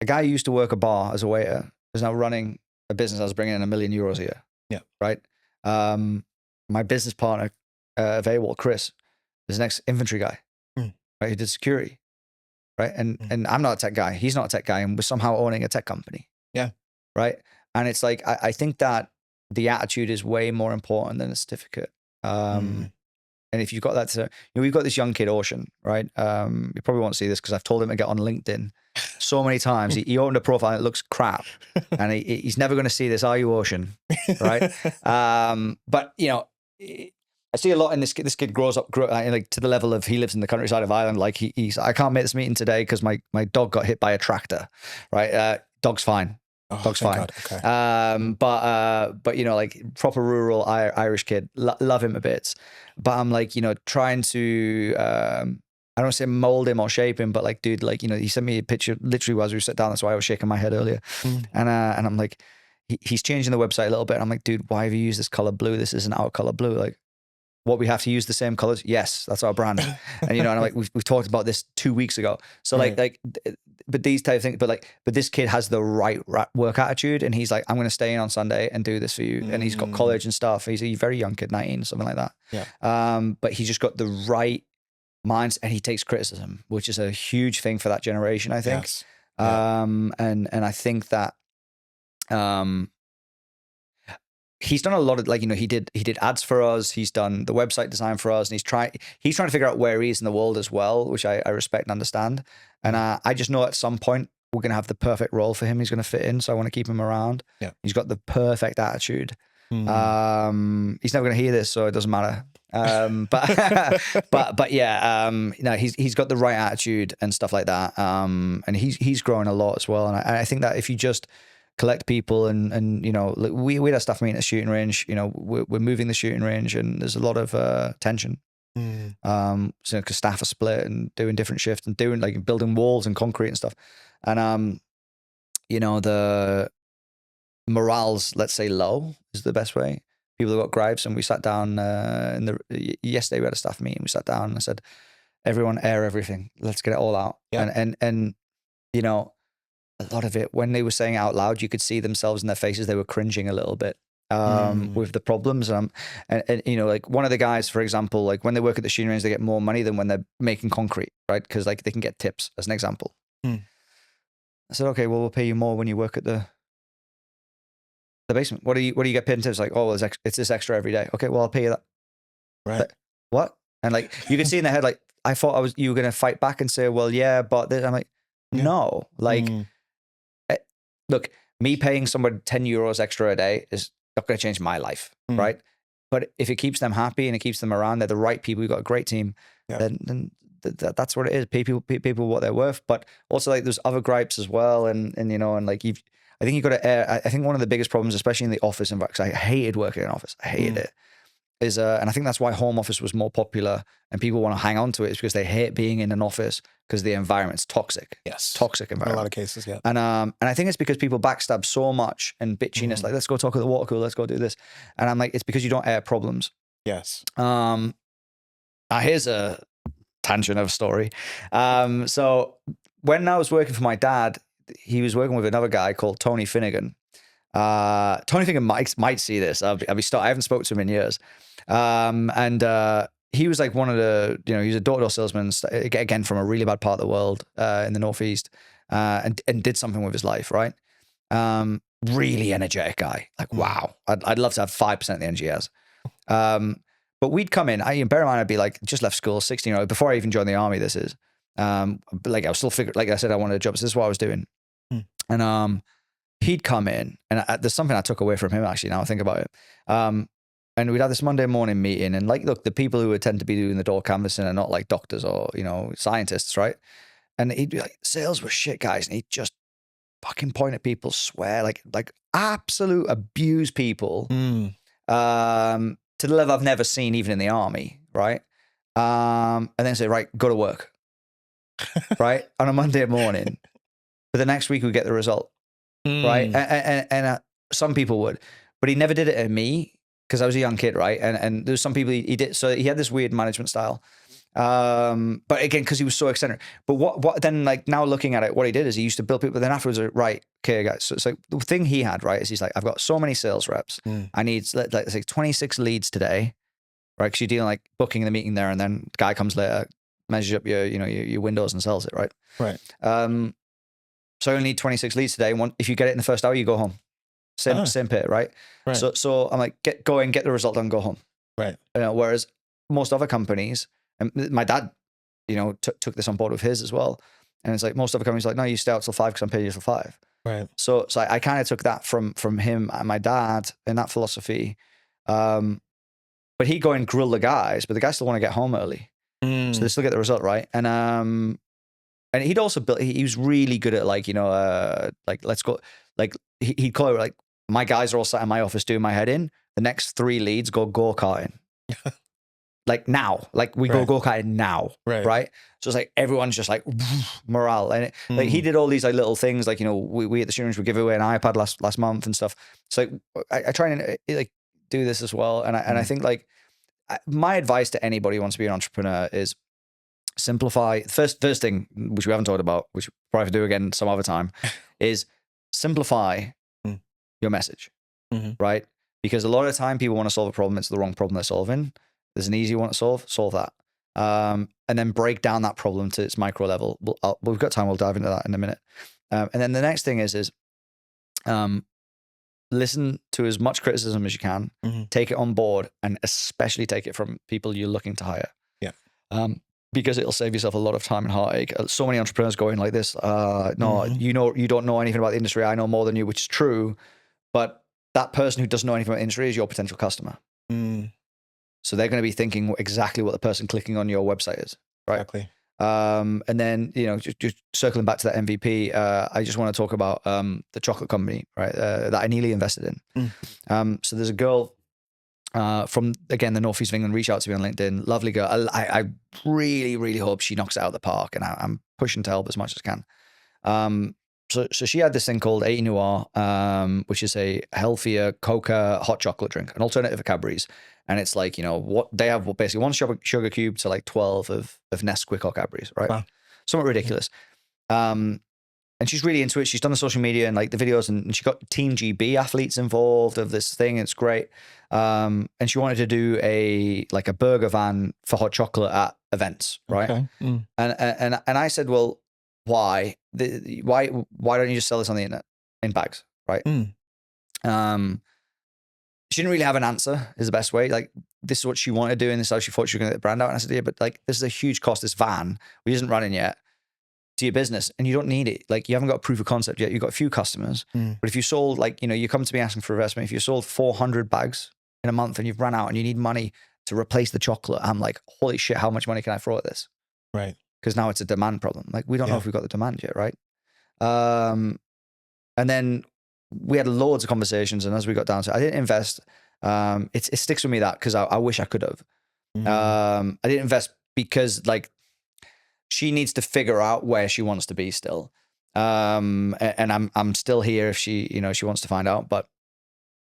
a guy who used to work a bar as a waiter was now running a business. I was bringing in €1 million a year. Yeah. Right. My business partner of AWOL, Chris, is an ex-infantry guy. Right. He did security. Right. And I'm not a tech guy. He's not a tech guy. And we're somehow owning a tech company. Yeah. Right. And it's like, I think that the attitude is way more important than a certificate. And if you've got that, we've got this young kid, Ocean, right? You probably won't see this because I've told him to get on LinkedIn so many times. He opened a profile and it looks crap. And he's never going to see this. Are you, Ocean? Right. But, I see a lot in this kid. This kid grows up like to the level of he lives in the countryside of Ireland. Like he's I can't make this meeting today because my dog got hit by a tractor. Right. Dog's fine. Oh, Dog's fine. Okay. But like proper rural Irish kid, love him a bit. But I'm like, trying to, I don't say mold him or shape him, but like, dude, like, he sent me a picture literally as we sat down. That's why I was shaking my head earlier. And I'm like, he's changing the website a little bit. And I'm like, dude, why have you used this color blue? This isn't our color blue. Like, what, we have to use the same colors? Yes, that's our brand. And and I'm like, we've talked about this 2 weeks ago. So but these type of things, but this kid has the right work attitude, and he's like, I'm going to stay in on Sunday and do this for you. And he's got college and stuff. He's a very young kid, 19, something like that. Yeah. But he's just got the right minds, and he takes criticism, which is a huge thing for that generation, I think. Yes. And I think that, he's done a lot of he did ads for us. He's done the website design for us, and he's trying to figure out where he is in the world as well, which I respect and understand. And I just know at some point we're going to have the perfect role for him. He's going to fit in. So I want to keep him around. Yeah. He's got the perfect attitude. He's never going to hear this, so it doesn't matter. But yeah, he's got the right attitude and stuff like that. And he's growing a lot as well. And I think that if you just collect people and we had a staff meeting at a shooting range, we're moving the shooting range, and there's a lot of tension. So because staff are split and doing different shifts and doing building walls and concrete and stuff. And the morale's, let's say, low is the best way. People have got gripes, and we sat down yesterday we had a staff meeting. We sat down and I said, everyone air everything. Let's get it all out. Yeah. And a lot of it, when they were saying it out loud, you could see themselves in their faces. They were cringing a little bit with the problems. And one of the guys, for example, like when they work at the shooting range, they get more money than when they're making concrete, right? Because they can get tips, as an example. I said, okay, well, we'll pay you more when you work at the basement. What do you get paid in tips? Like, oh, well, it's this extra every day. Okay, well, I'll pay you that. Right. Like, what? And you could see in their head, like, I thought you were going to fight back and say, well, yeah, but I'm like, no, look, me paying someone €10 extra a day is not going to change my life, right? But if it keeps them happy and it keeps them around, they're the right people, we've got a great team, then that's what it is. Pay people what they're worth. But also, there's other gripes as well. I think you've got to air. I think one of the biggest problems, especially in the office environment, because I hated working in an office, I hated it, is, and I think that's why home office was more popular and people want to hang on to it, is because they hate being in an office because the environment's toxic. Yes. Toxic environment. In a lot of cases, yeah. And I think it's because people backstab so much and bitchiness, like, let's go talk at the water cooler, let's go do this. And I'm like, it's because you don't air problems. Yes. Here's a tangent of a story. So when I was working for my dad, he was working with another guy called Tony Finnegan. Tony Finnegan might see this. I haven't spoken to him in years. He was like one of the, he's a door-to-door salesman, again, from a really bad part of the world, in the Northeast, and did something with his life, right? Really energetic guy. Like, wow. I'd love to have 5% of the energy he has. But we'd come in, bear in mind, I'd be like, just left school, 16-year-old, before I even joined the army, this is. But I was still figuring, like I said, I wanted a job, so this is what I was doing. And he'd come in, and there's something I took away from him, actually, now I think about it. And we'd have this Monday morning meeting, and look, the people who would tend to be doing the door canvassing are not like doctors or, scientists, right? And he'd be like, sales were shit, guys. And he'd just fucking point at people, swear, like absolute abuse people, to the level I've never seen, even in the army, right? And then say, right, go to work, right? On a Monday morning. But the next week we get the result, right? And some people would, but he never did it at me because I was a young kid, right? And there's some people he did. So he had this weird management style. But again, because he was so eccentric. But what then, like now looking at it, what he did is he used to build people. But then afterwards, right, okay, guys. So it's like the thing he had, right, is he's like, I've got so many sales reps. I need let's say 26 leads today, right? Because you're dealing like booking the meeting there, and then the guy comes later, measures up your windows and sells it, right? Right. So I only need 26 leads today. If you get it in the first hour, you go home. Same pit, right? So I'm like, get the result done, go home. Right. Whereas most other companies, and my dad, took this on board with his as well. And it's like most other companies are like, no, you stay out till 5 because I'm paying you till 5. Right. So I kind of took that from him and my dad and that philosophy. But he'd go and grill the guys, but the guys still want to get home early. So they still get the result, right? And he'd also built, he was really good at like, let's go, like he'd call it like, my guys are all sat in my office doing my head in. The next 3 leads go-karting. Like now, like we go go-karting now, right? So it's like everyone's just like morale, and like he did all these like little things, like we at the students would give away an iPad last month and stuff. So like I try and like do this as well, and I think like my advice to anybody who wants to be an entrepreneur is simplify. First thing, which we haven't talked about, which we'll probably do again some other time, is simplify your message, right? Because a lot of the time people want to solve a problem, it's the wrong problem they're solving. There's an easy one to solve that. And then break down that problem to its micro level. We've got time, we'll dive into that in a minute. And then the next thing is listen to as much criticism as you can, take it on board, and especially take it from people you're looking to hire. Yeah. Because it'll save yourself a lot of time and heartache. So many entrepreneurs going like this, no, you don't know anything about the industry. I know more than you, which is true. But that person who doesn't know anything about the industry is your potential customer. So they're going to be thinking exactly what the person clicking on your website is, right? Exactly. And then, just circling back to that MVP, I just want to talk about the chocolate company, right? That I nearly invested in. So there's a girl from, again, the Northeast of England, reached out to me on LinkedIn. Lovely girl. I really, really hope she knocks it out of the park, and I'm pushing to help as much as I can. So she had this thing called 80 Noir, which is a healthier coca hot chocolate drink, an alternative to Cadbury's. And it's like, what they have basically one sugar cube to like 12 of Nesquik or Cadbury's, right? Wow. Somewhat ridiculous. And she's really into it. She's done the social media and like the videos, and she got Team GB athletes involved of this thing. It's great. And she wanted to do a burger van for hot chocolate at events, right? Okay. And I said, well, why don't you just sell this on the internet in bags, right? She didn't really have an answer, is the best way. Like, this is what she wanted to do, and this is how she thought she was going to get the brand out. And I said, yeah, but like, this is a huge cost, this van, which isn't running yet, to your business, and you don't need it. Like, you haven't got a proof of concept yet. You've got a few customers. But if you sold, like, you come to me asking for investment, if you sold 400 bags in a month and you've run out and you need money to replace the chocolate, I'm like, holy shit, how much money can I throw at this? Right. Because now it's a demand problem. Like, we don't know if we've got the demand yet, right? And then we had loads of conversations, and as we got down to it, I didn't invest. It sticks with me that because I wish I could have. I didn't invest because like she needs to figure out where she wants to be still. And I'm still here if she she wants to find out. But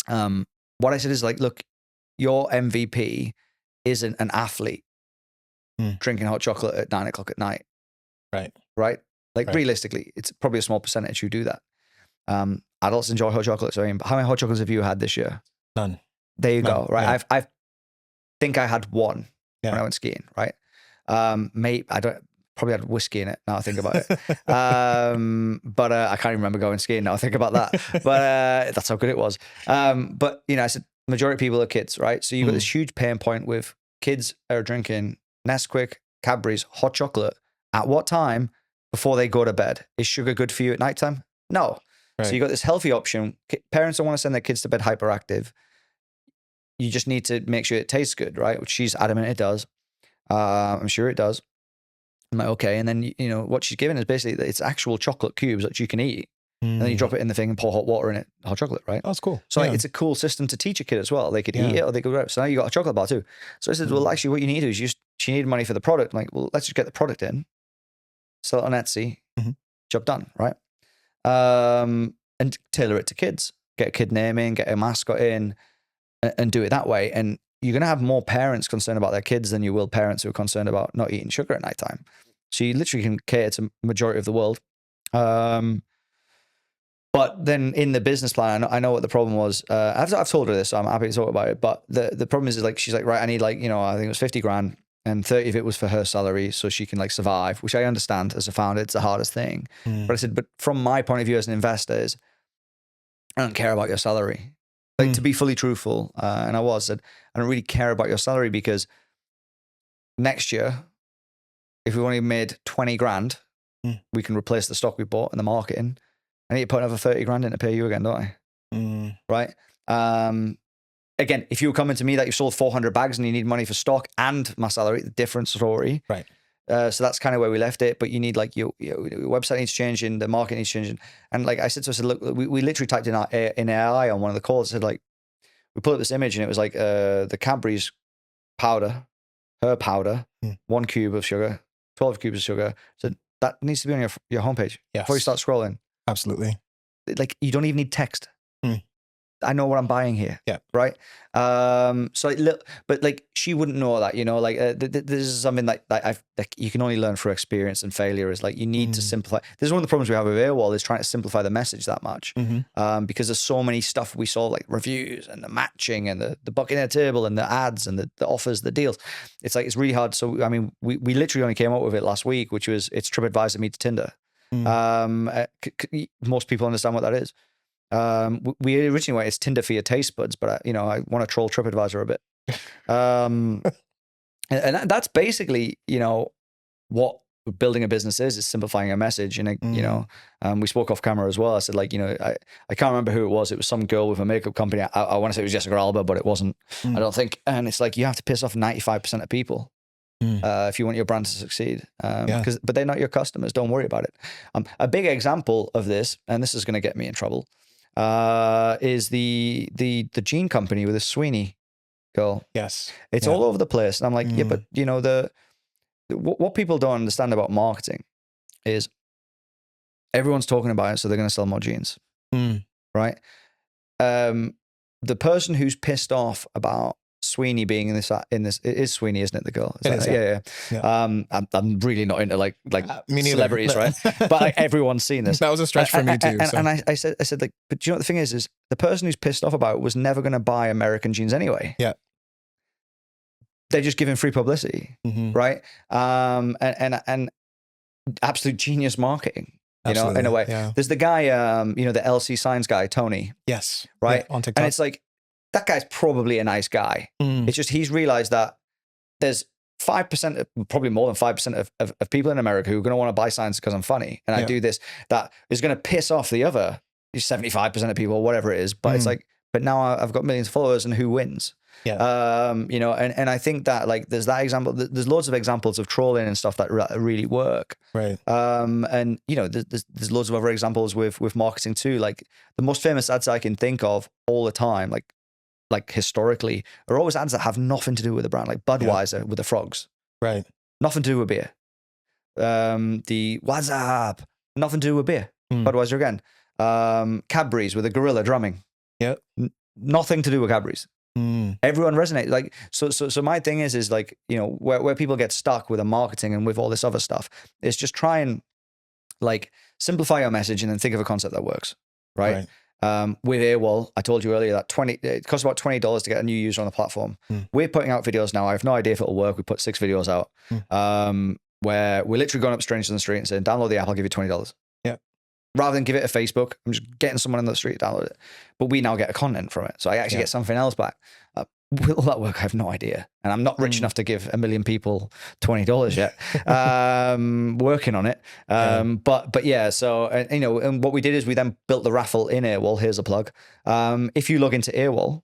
what I said is like, look, your MVP isn't an athlete drinking hot chocolate at 9 o'clock at night. Right. Like realistically, it's probably a small percentage who do that. Adults enjoy hot chocolates. I mean, how many hot chocolates have you had this year? None. There you go. Right. Yeah. I think I had one when I went skiing. Right. Maybe I probably had whiskey in it. Now I think about it. But I can't even remember going skiing. Now I think about that. But that's how good it was. But I said majority of people are kids, right? So you've got this huge pain point with kids are drinking Nesquik, Cadbury's, hot chocolate. At what time before they go to bed? Is sugar good for you at nighttime? No. Right. So you got this healthy option. Parents don't want to send their kids to bed hyperactive. You just need to make sure it tastes good, right? Which she's adamant it does. I'm sure it does. I'm like, okay. And then, what she's given is basically, it's actual chocolate cubes that you can eat. And then you drop it in the thing and pour hot water in it, hot chocolate, right? Oh, that's cool. So like, it's a cool system to teach a kid as well. They could eat it or they could grab it. So now you got a chocolate bar too. So I said, well, actually what you need is she needed money for the product. I'm like, well, let's just get the product in, sell it on Etsy, job done, right? And tailor it to kids. Get a kid name in, get a mascot in, and do it that way. And you're going to have more parents concerned about their kids than you will parents who are concerned about not eating sugar at nighttime. So you literally can cater to the majority of the world. But then in the business plan, I know what the problem was. I've told her this, so I'm happy to talk about it. But the problem is like, she's like, right, I need like, I think it was 50 grand and 30 of it was for her salary so she can like survive, which I understand as a founder, it's the hardest thing. But I said, but from my point of view as an investor is, I don't care about your salary. Like to be fully truthful, and I said, I don't really care about your salary because next year, if we've only made 20 grand, we can replace the stock we bought and the marketing. I need to put another 30 grand in to pay you again, don't I? Right? Again, if you were coming to me that you sold 400 bags and you need money for stock and my salary, the different story. Right. So that's kind of where we left it. But you need like your website needs changing, the market needs changing. And like I said to her, I said, look, we literally typed in AI on one of the calls. I said like, we pulled up this image and it was like the Cadbury's powder, her powder, 1 cube of sugar, 12 cubes of sugar. So that needs to be on your homepage before you start scrolling. Absolutely. Like you don't even need text. I know what I'm buying here. Yeah. Right. So like, but like she wouldn't know that, like this is something that you can only learn through experience and failure is like, you need to simplify. This is one of the problems we have with AWOL is trying to simplify the message that much. Because there's so many stuff we saw like reviews and the matching and the Buccaneer table and the ads and the offers, the deals. It's like, it's really hard. So, I mean, we literally only came up with it last week, which was it's TripAdvisor meets Tinder. Most people understand what that is. We originally went, it's Tinder for your taste buds, but I want to troll TripAdvisor a bit. And that's basically, what building a business is simplifying a message. And, we spoke off camera as well. I said like, I can't remember who it was. It was some girl with a makeup company. I want to say it was Jessica Alba, but it wasn't, I don't think. And it's like, you have to piss off 95% of people. If you want your brand to succeed, but they're not your customers. Don't worry about it. A big example of this, and this is going to get me in trouble, is the jean company with the Sweeney girl. Yes, it's all over the place, and I'm like, yeah, but what people don't understand about marketing is everyone's talking about it, so they're going to sell more jeans, right? The person who's pissed off about Sweeney being in this, it is Sweeney, isn't it? The girl. Yeah. I'm really not into like celebrities, right? But like, everyone's seen this. That was a stretch for me too. And I said like, but do you know what the thing is the person who's pissed off about it was never going to buy American jeans anyway. Yeah. They're just giving free publicity, right? And absolute genius marketing. In a way. Yeah. There's the guy, the LC Signs guy, Tony. Yes. Right. Yeah, on TikTok. And it's like, that guy's probably a nice guy. It's just he's realized that there's 5%, probably more than 5% of people in America who are going to want to buy signs because I'm funny. And I do this, that is going to piss off the other 75% of people, or whatever it is. But it's like, but now I've got millions of followers and who wins? Yeah. And I think that like, there's that example, there's loads of examples of trolling and stuff that really work. Right. And there's loads of other examples with marketing too. Like the most famous ads I can think of all the time, like historically, are always ads that have nothing to do with the brand, like Budweiser with the frogs. Right. Nothing to do with beer. The what's up? Nothing to do with beer. Budweiser again. Cadbury's with a gorilla drumming. Yeah. Nothing to do with Cadbury's. Everyone resonates. Like, so my thing is like, where people get stuck with the marketing and with all this other stuff is just try and like simplify your message and then think of a concept that works. Right. With AWOL, I told you earlier that it costs about $20 to get a new user on the platform. We're putting out videos now. I have no idea if it'll work. We put 6 videos out where we're literally going up strangers in the street and saying, download the app, I'll give you $20. Yeah. Rather than give it a Facebook, I'm just getting someone in the street to download it. But we now get a content from it. So I actually get something else back. Will that work? I have no idea. And I'm not rich enough to give 1 million people $20 yet. Working on it. But yeah, so, and what we did is we then built the raffle in AWOL. Here's a plug. If you log into AWOL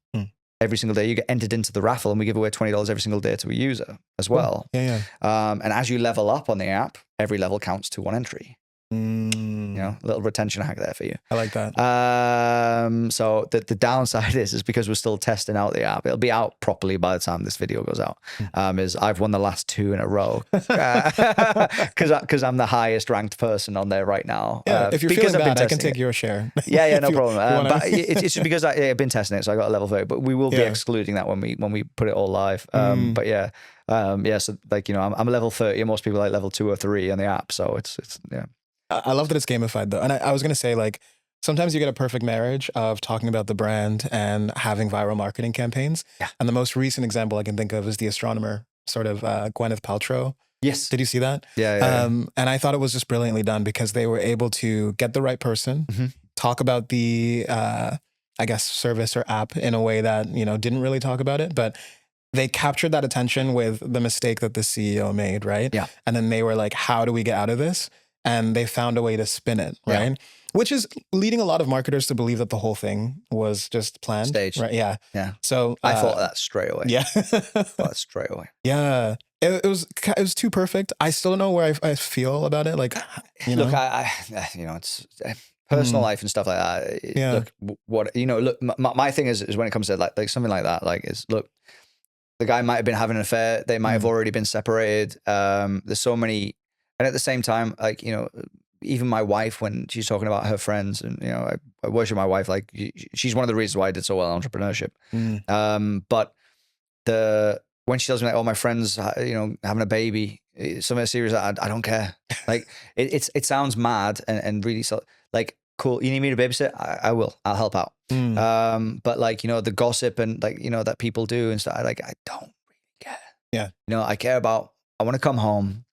every single day, you get entered into the raffle and we give away $20 every single day to a user as well. Yeah. And as you level up on the app, every level counts to 1 entry. know, a little retention hack there for you. I like that. So the downside is because we're still testing out the app. It'll be out properly by the time this video goes out. Is I've won the last 2 in a row because I'm the highest ranked person on there right now. Yeah, if you're because feeling I've been bad, I can testing take your share. Yeah, no problem. wanna... But it's just because I've been testing it, so I got a level 30. But we will be excluding that when we put it all live. But yeah. So like, you know, I'm a level 30 and most people like level 2 or 3 on the app. So it's yeah. I love that it's gamified though. And I was going to say, like, sometimes you get a perfect marriage of talking about the brand and having viral marketing campaigns. Yeah. And the most recent example I can think of is the astronomer, sort of Gwyneth Paltrow. Yes. Did you see that? Yeah. And I thought it was just brilliantly done because they were able to get the right person, talk about the, I guess, service or app in a way that, you know, didn't really talk about it, but they captured that attention with the mistake that the CEO made, right? Yeah. And then they were like, how do we get out of this? And they found a way to spin it, right? Yeah. Which is leading a lot of marketers to believe that the whole thing was just planned. Staged. Right? Yeah. Yeah. So I thought that straight away. Yeah. Thought that straight away. Yeah. It was too perfect. I still don't know where I feel about it. Like, you know? Look, I you know, it's personal life and stuff like that. Yeah. Look, what, you know, look, my thing is when it comes to like something like that, like is look, the guy might have been having an affair. They might have already been separated. There's so many, and at the same time, like, you know, even my wife, when she's talking about her friends, and, you know, I worship my wife. Like, she's one of the reasons why I did so well in entrepreneurship. But when she tells me like, oh, my friends, you know, having a baby, something serious, I don't care. Like, it sounds mad and really so like, cool. You need me to babysit? I will. I'll help out. But like, you know, the gossip and like, you know, that people do and stuff, I don't really care. Yeah. You know, I care about, I want to come home.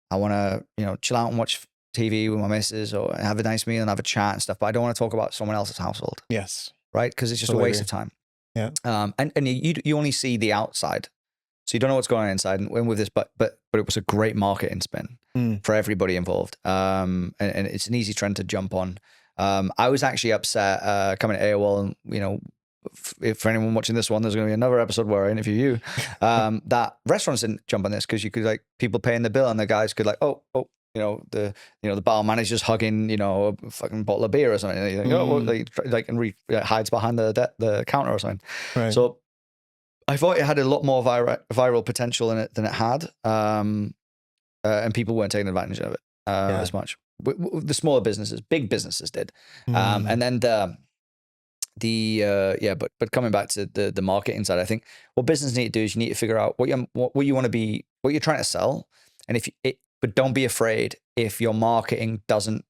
I want to, you know, chill out and watch TV with my missus or have a nice meal and have a chat and stuff. But I don't want to talk about someone else's household. Yes. Right. Because it's just a waste of time. Yeah. And you only see the outside. So you don't know what's going on inside. And with this, but it was a great marketing spin for everybody involved. And it's an easy trend to jump on. I was actually upset coming to AWOL, and, you know, if for anyone watching this one, there's going to be another episode where I interview you. That restaurants didn't jump on this because you could, like, people paying the bill and the guys could like, oh, you know, the bar manager's hugging, you know, a fucking bottle of beer or something. And like, oh, like hides behind the counter or something. Right. So I thought it had a lot more viral potential in it than it had, and people weren't taking advantage of it as much. The smaller businesses, big businesses did, and then but coming back to the marketing side, I think what business need to do is you need to figure out what you want to be, what you're trying to sell, and but don't be afraid if your marketing doesn't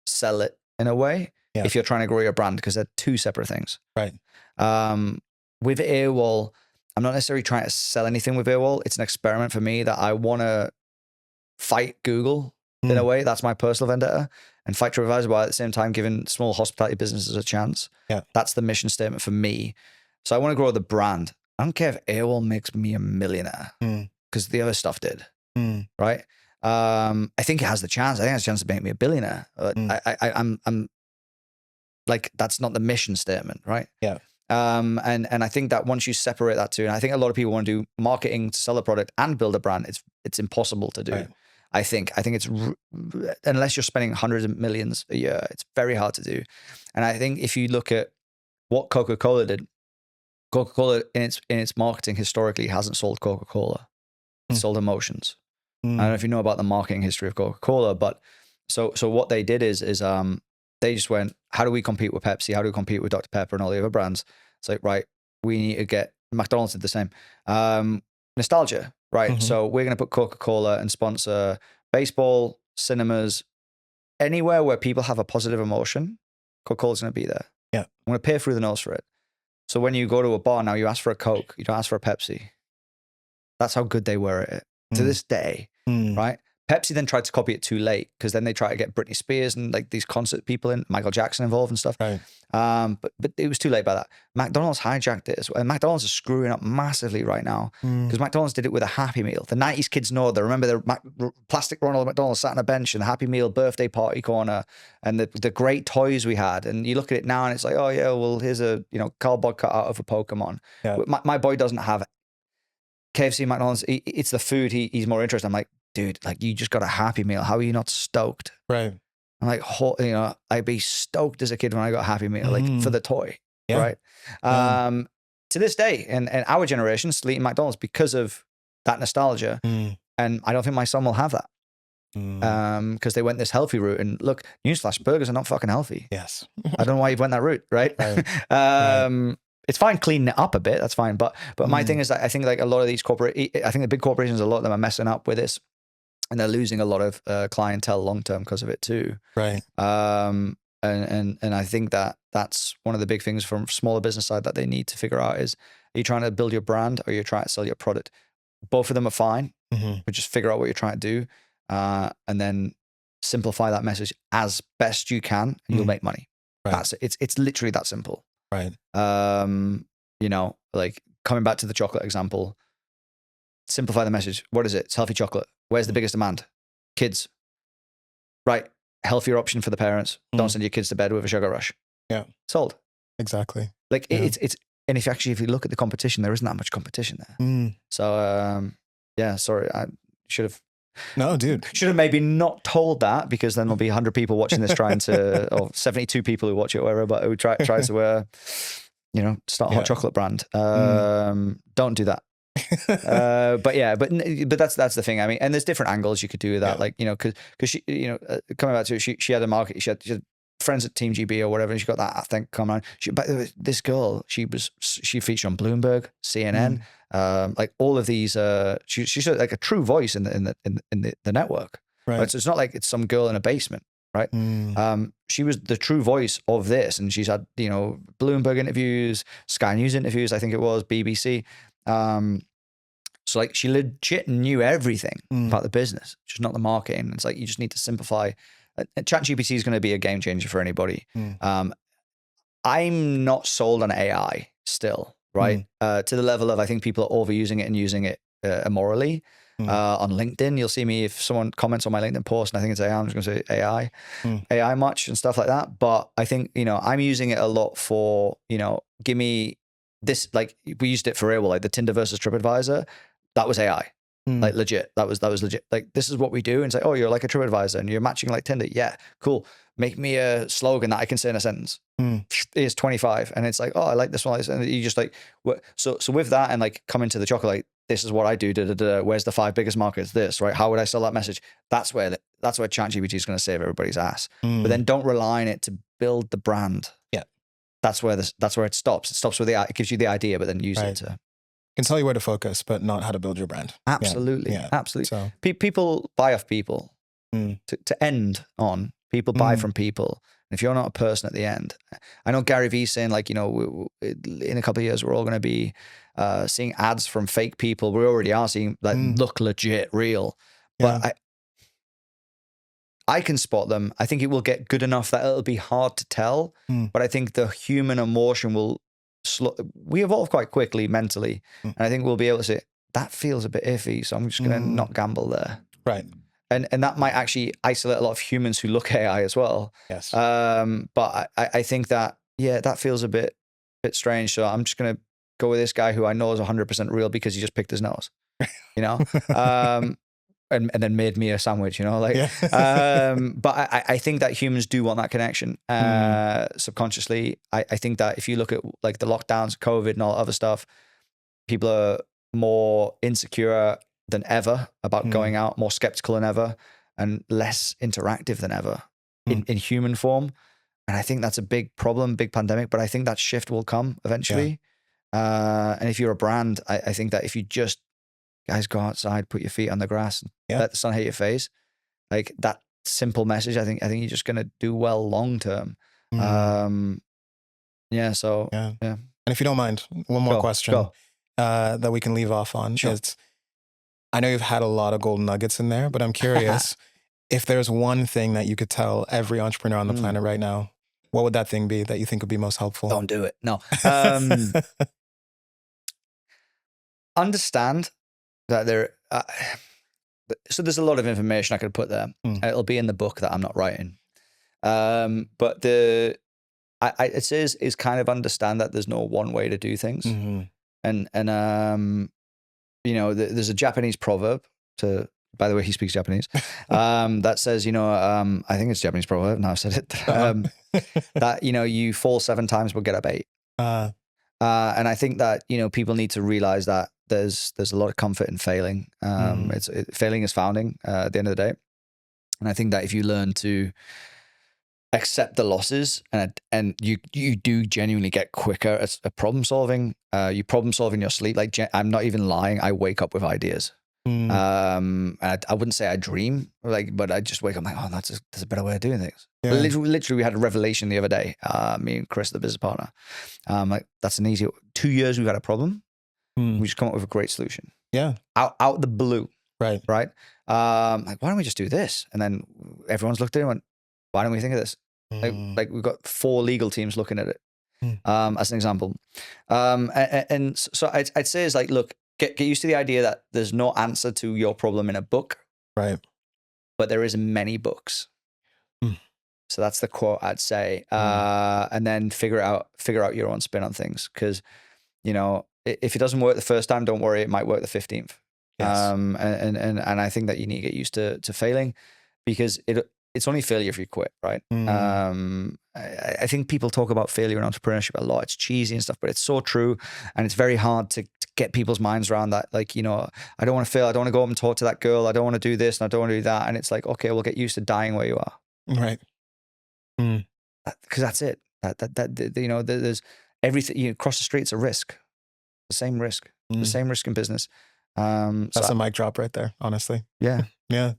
sell it in a way. Yeah. If you're trying to grow your brand, because they're two separate things. Right. With AWOL, I'm not necessarily trying to sell anything with AWOL. It's an experiment for me that I want to fight Google in a way. That's my personal vendetta, and fight TripAdvisor, while at the same time giving small hospitality businesses a chance. Yeah. That's the mission statement for me. So I want to grow the brand. I don't care if AWOL makes me a millionaire, because the other stuff did. Right. I think it has the chance. I think it has a chance to make me a billionaire. I'm like, that's not the mission statement, right? Yeah. And I think that once you separate that two, and I think a lot of people want to do marketing to sell a product and build a brand, it's impossible to do. Right. I think it's, unless you're spending hundreds of millions a year, it's very hard to do. And I think if you look at what Coca-Cola did, Coca-Cola in its marketing historically hasn't sold Coca-Cola. It sold emotions. I don't know if you know about the marketing history of Coca-Cola, but so what they did is they just went, how do we compete with Pepsi? How do we compete with Dr. Pepper and all the other brands? It's like, right, we need to get, McDonald's did the same. Nostalgia, right? So we're going to put Coca-Cola and sponsor baseball, cinemas, anywhere where people have a positive emotion, Coca-Cola's going to be there. Yeah. I'm going to pay through the nose for it. So when you go to a bar now, you ask for a Coke, you don't ask for a Pepsi. That's how good they were at it. To this day, right? Pepsi then tried to copy it too late, because then they tried to get Britney Spears and like these concert people in, Michael Jackson involved and stuff. Right. But it was too late by that. McDonald's hijacked it as well. And McDonald's is screwing up massively right now, because McDonald's did it with a Happy Meal. The 90s kids know. They remember the plastic Ronald McDonald sat on a bench and the Happy Meal birthday party corner and the great toys we had. And you look at it now and it's like, oh yeah, well, here's a, you know, cardboard cutout of a Pokemon. Yeah. My boy doesn't have KFC, McDonald's, it's the food he's more interested in. I'm like, dude, like, you just got a Happy Meal. How are you not stoked? Right. I'm like, you know, I'd be stoked as a kid when I got a Happy Meal, like for the toy, right? To this day, and our generation still eating McDonald's because of that nostalgia. And I don't think my son will have that. Because they went this healthy route. And look, newsflash, burgers are not fucking healthy. Yes. I don't know why you went that route, right? It's fine cleaning it up a bit. That's fine. But my thing is that I think like a lot of these I think the big corporations, a lot of them are messing up with this, and they're losing a lot of clientele long term because of it too. Right. And I think that that's one of the big things from smaller business side that they need to figure out is, are you trying to build your brand or you're trying to sell your product? Both of them are fine, but just figure out what you're trying to do, and then simplify that message as best you can, and you'll make money. Right. That's it. It's literally that simple. Right. You know, like coming back to the chocolate example, simplify the message. What is it? It's healthy chocolate. Where's the biggest demand? Kids. Right. Healthier option for the parents. Don't send your kids to bed with a sugar rush. Yeah. Sold. Exactly. Like it's and if you look at the competition, there isn't that much competition there. So yeah, sorry, I should have. No, dude. Should have maybe not told that, because then there'll be 100 people watching this trying to, or 72 people who watch it, or whatever, but who try to, you know, start a hot chocolate brand. Don't do that. But yeah, but that's the thing. I mean, and there's different angles you could do with that. Like, you know, cause she, you know, coming back to it, she had a market, she had friends at Team GB or whatever, and she got that, I think, come on. But this girl, she featured on Bloomberg, CNN, like all of these. She's like a true voice in the network. Right. So it's not like it's some girl in a basement, right? She was the true voice of this, and she's had, you know, Bloomberg interviews, Sky News interviews, I think it was, BBC. So like she legit knew everything about the business, just not the marketing. It's like you just need to simplify. ChatGPT is going to be a game changer for anybody. I'm not sold on AI still, right? To the level of, I think people are overusing it and using it immorally. On LinkedIn, you'll see me, if someone comments on my LinkedIn post and I think it's AI, I'm just going to say AI much and stuff like that. But I think, you know, I'm using it a lot for, you know, give me this, like we used it for AWOL, like the Tinder versus TripAdvisor. That was AI. Like legit. That was legit. Like, this is what we do. And it's like, oh, you're like a TripAdvisor and you're matching like Tinder. Yeah, cool. Make me a slogan that I can say in a sentence. Here's 25. And it's like, oh, I like this one. And you just like, so with that, and like coming to the chocolate, like, this is what I do. Where's the 5 biggest markets? This, right? How would I sell that message? That's where ChatGPT is going to save everybody's ass. But then don't rely on it to build the brand. Yeah. That's where it stops. It stops with it gives you the idea, but then use it to. Can tell you where to focus, but not how to build your brand. Absolutely. Yeah. Absolutely. So people buy off people. To end on, people buy from people. And if you're not a person at the end, I know Gary Vee saying, like, you know, in a couple of years, we're all going to be seeing ads from fake people. We already are seeing that look legit, real. But I can spot them. I think it will get good enough that it'll be hard to tell. But I think the human emotion will we evolve quite quickly mentally. And I think we'll be able to say, that feels a bit iffy, so I'm just going to not gamble there. Right. And that might actually isolate a lot of humans who look AI as well. Yes. But I think that, that feels a bit strange. So I'm just going to go with this guy who I know is 100% real because he just picked his nose, you know? And then made me a sandwich, you know, like, but I think that humans do want that connection, subconsciously. I think that if you look at like the lockdowns, COVID and all that other stuff, people are more insecure than ever about going out, more skeptical than ever, and less interactive than ever in human form. And I think that's a big problem, big pandemic, but I think that shift will come eventually. And if you're a brand, I think that if you just, guys, go outside, put your feet on the grass, and let the sun hit your face. Like that simple message, I think you're just going to do well long term. So yeah. And if you don't mind, one more question that we can leave off on is, I know you've had a lot of golden nuggets in there, but I'm curious if there's one thing that you could tell every entrepreneur on the planet right now, what would that thing be that you think would be most helpful? Don't do it. No. Understand that so there's a lot of information I could put there. It'll be in the book that I'm not writing. But it says is kind of understand that there's no one way to do things. And you know, there's a Japanese proverb to by the way, he speaks Japanese. That says, you know, I think it's Japanese proverb. Now I've said it. That, you know, you fall 7 times but get up 8. And I think that, you know, people need to realize that there's a lot of comfort in failing. Failing is founding at the end of the day. And I think that if you learn to accept the losses and you do genuinely get quicker at problem solving, you problem solve in your sleep. Like, I'm not even lying. I wake up with ideas. I wouldn't say I dream, like, but I just wake up like, oh, there's a better way of doing things. Yeah. Literally, we had a revelation the other day. Me and Chris, the business partner, like, that's an easy 2 years. We've had a problem. We just come up with a great solution. Yeah, out the blue. Right. Like, why don't we just do this? And then everyone's looked at it and went, why don't we think of this? Like we've got 4 legal teams looking at it, as an example. And so I'd say is like, look, get used to the idea that there's no answer to your problem in a book. Right. But there is many books. So that's the quote I'd say. And then figure out your own spin on things. Because, you know, if it doesn't work the first time, don't worry, it might work the 15th. Yes. And I think that you need to get used to failing, because it's only failure if you quit, right? I think people talk about failure in entrepreneurship a lot. It's cheesy and stuff, but it's so true. And it's very hard to get people's minds around that. Like, you know, I don't want to fail. I don't want to go up and talk to that girl. I don't want to do this and I don't want to do that. And it's like, okay, well, get used to dying where you are. Right. Because that's it. That you know, there's everything. You cross the street, it's a risk. The same risk. The same risk in business. That's a mic drop right there, honestly. Yeah. Yeah.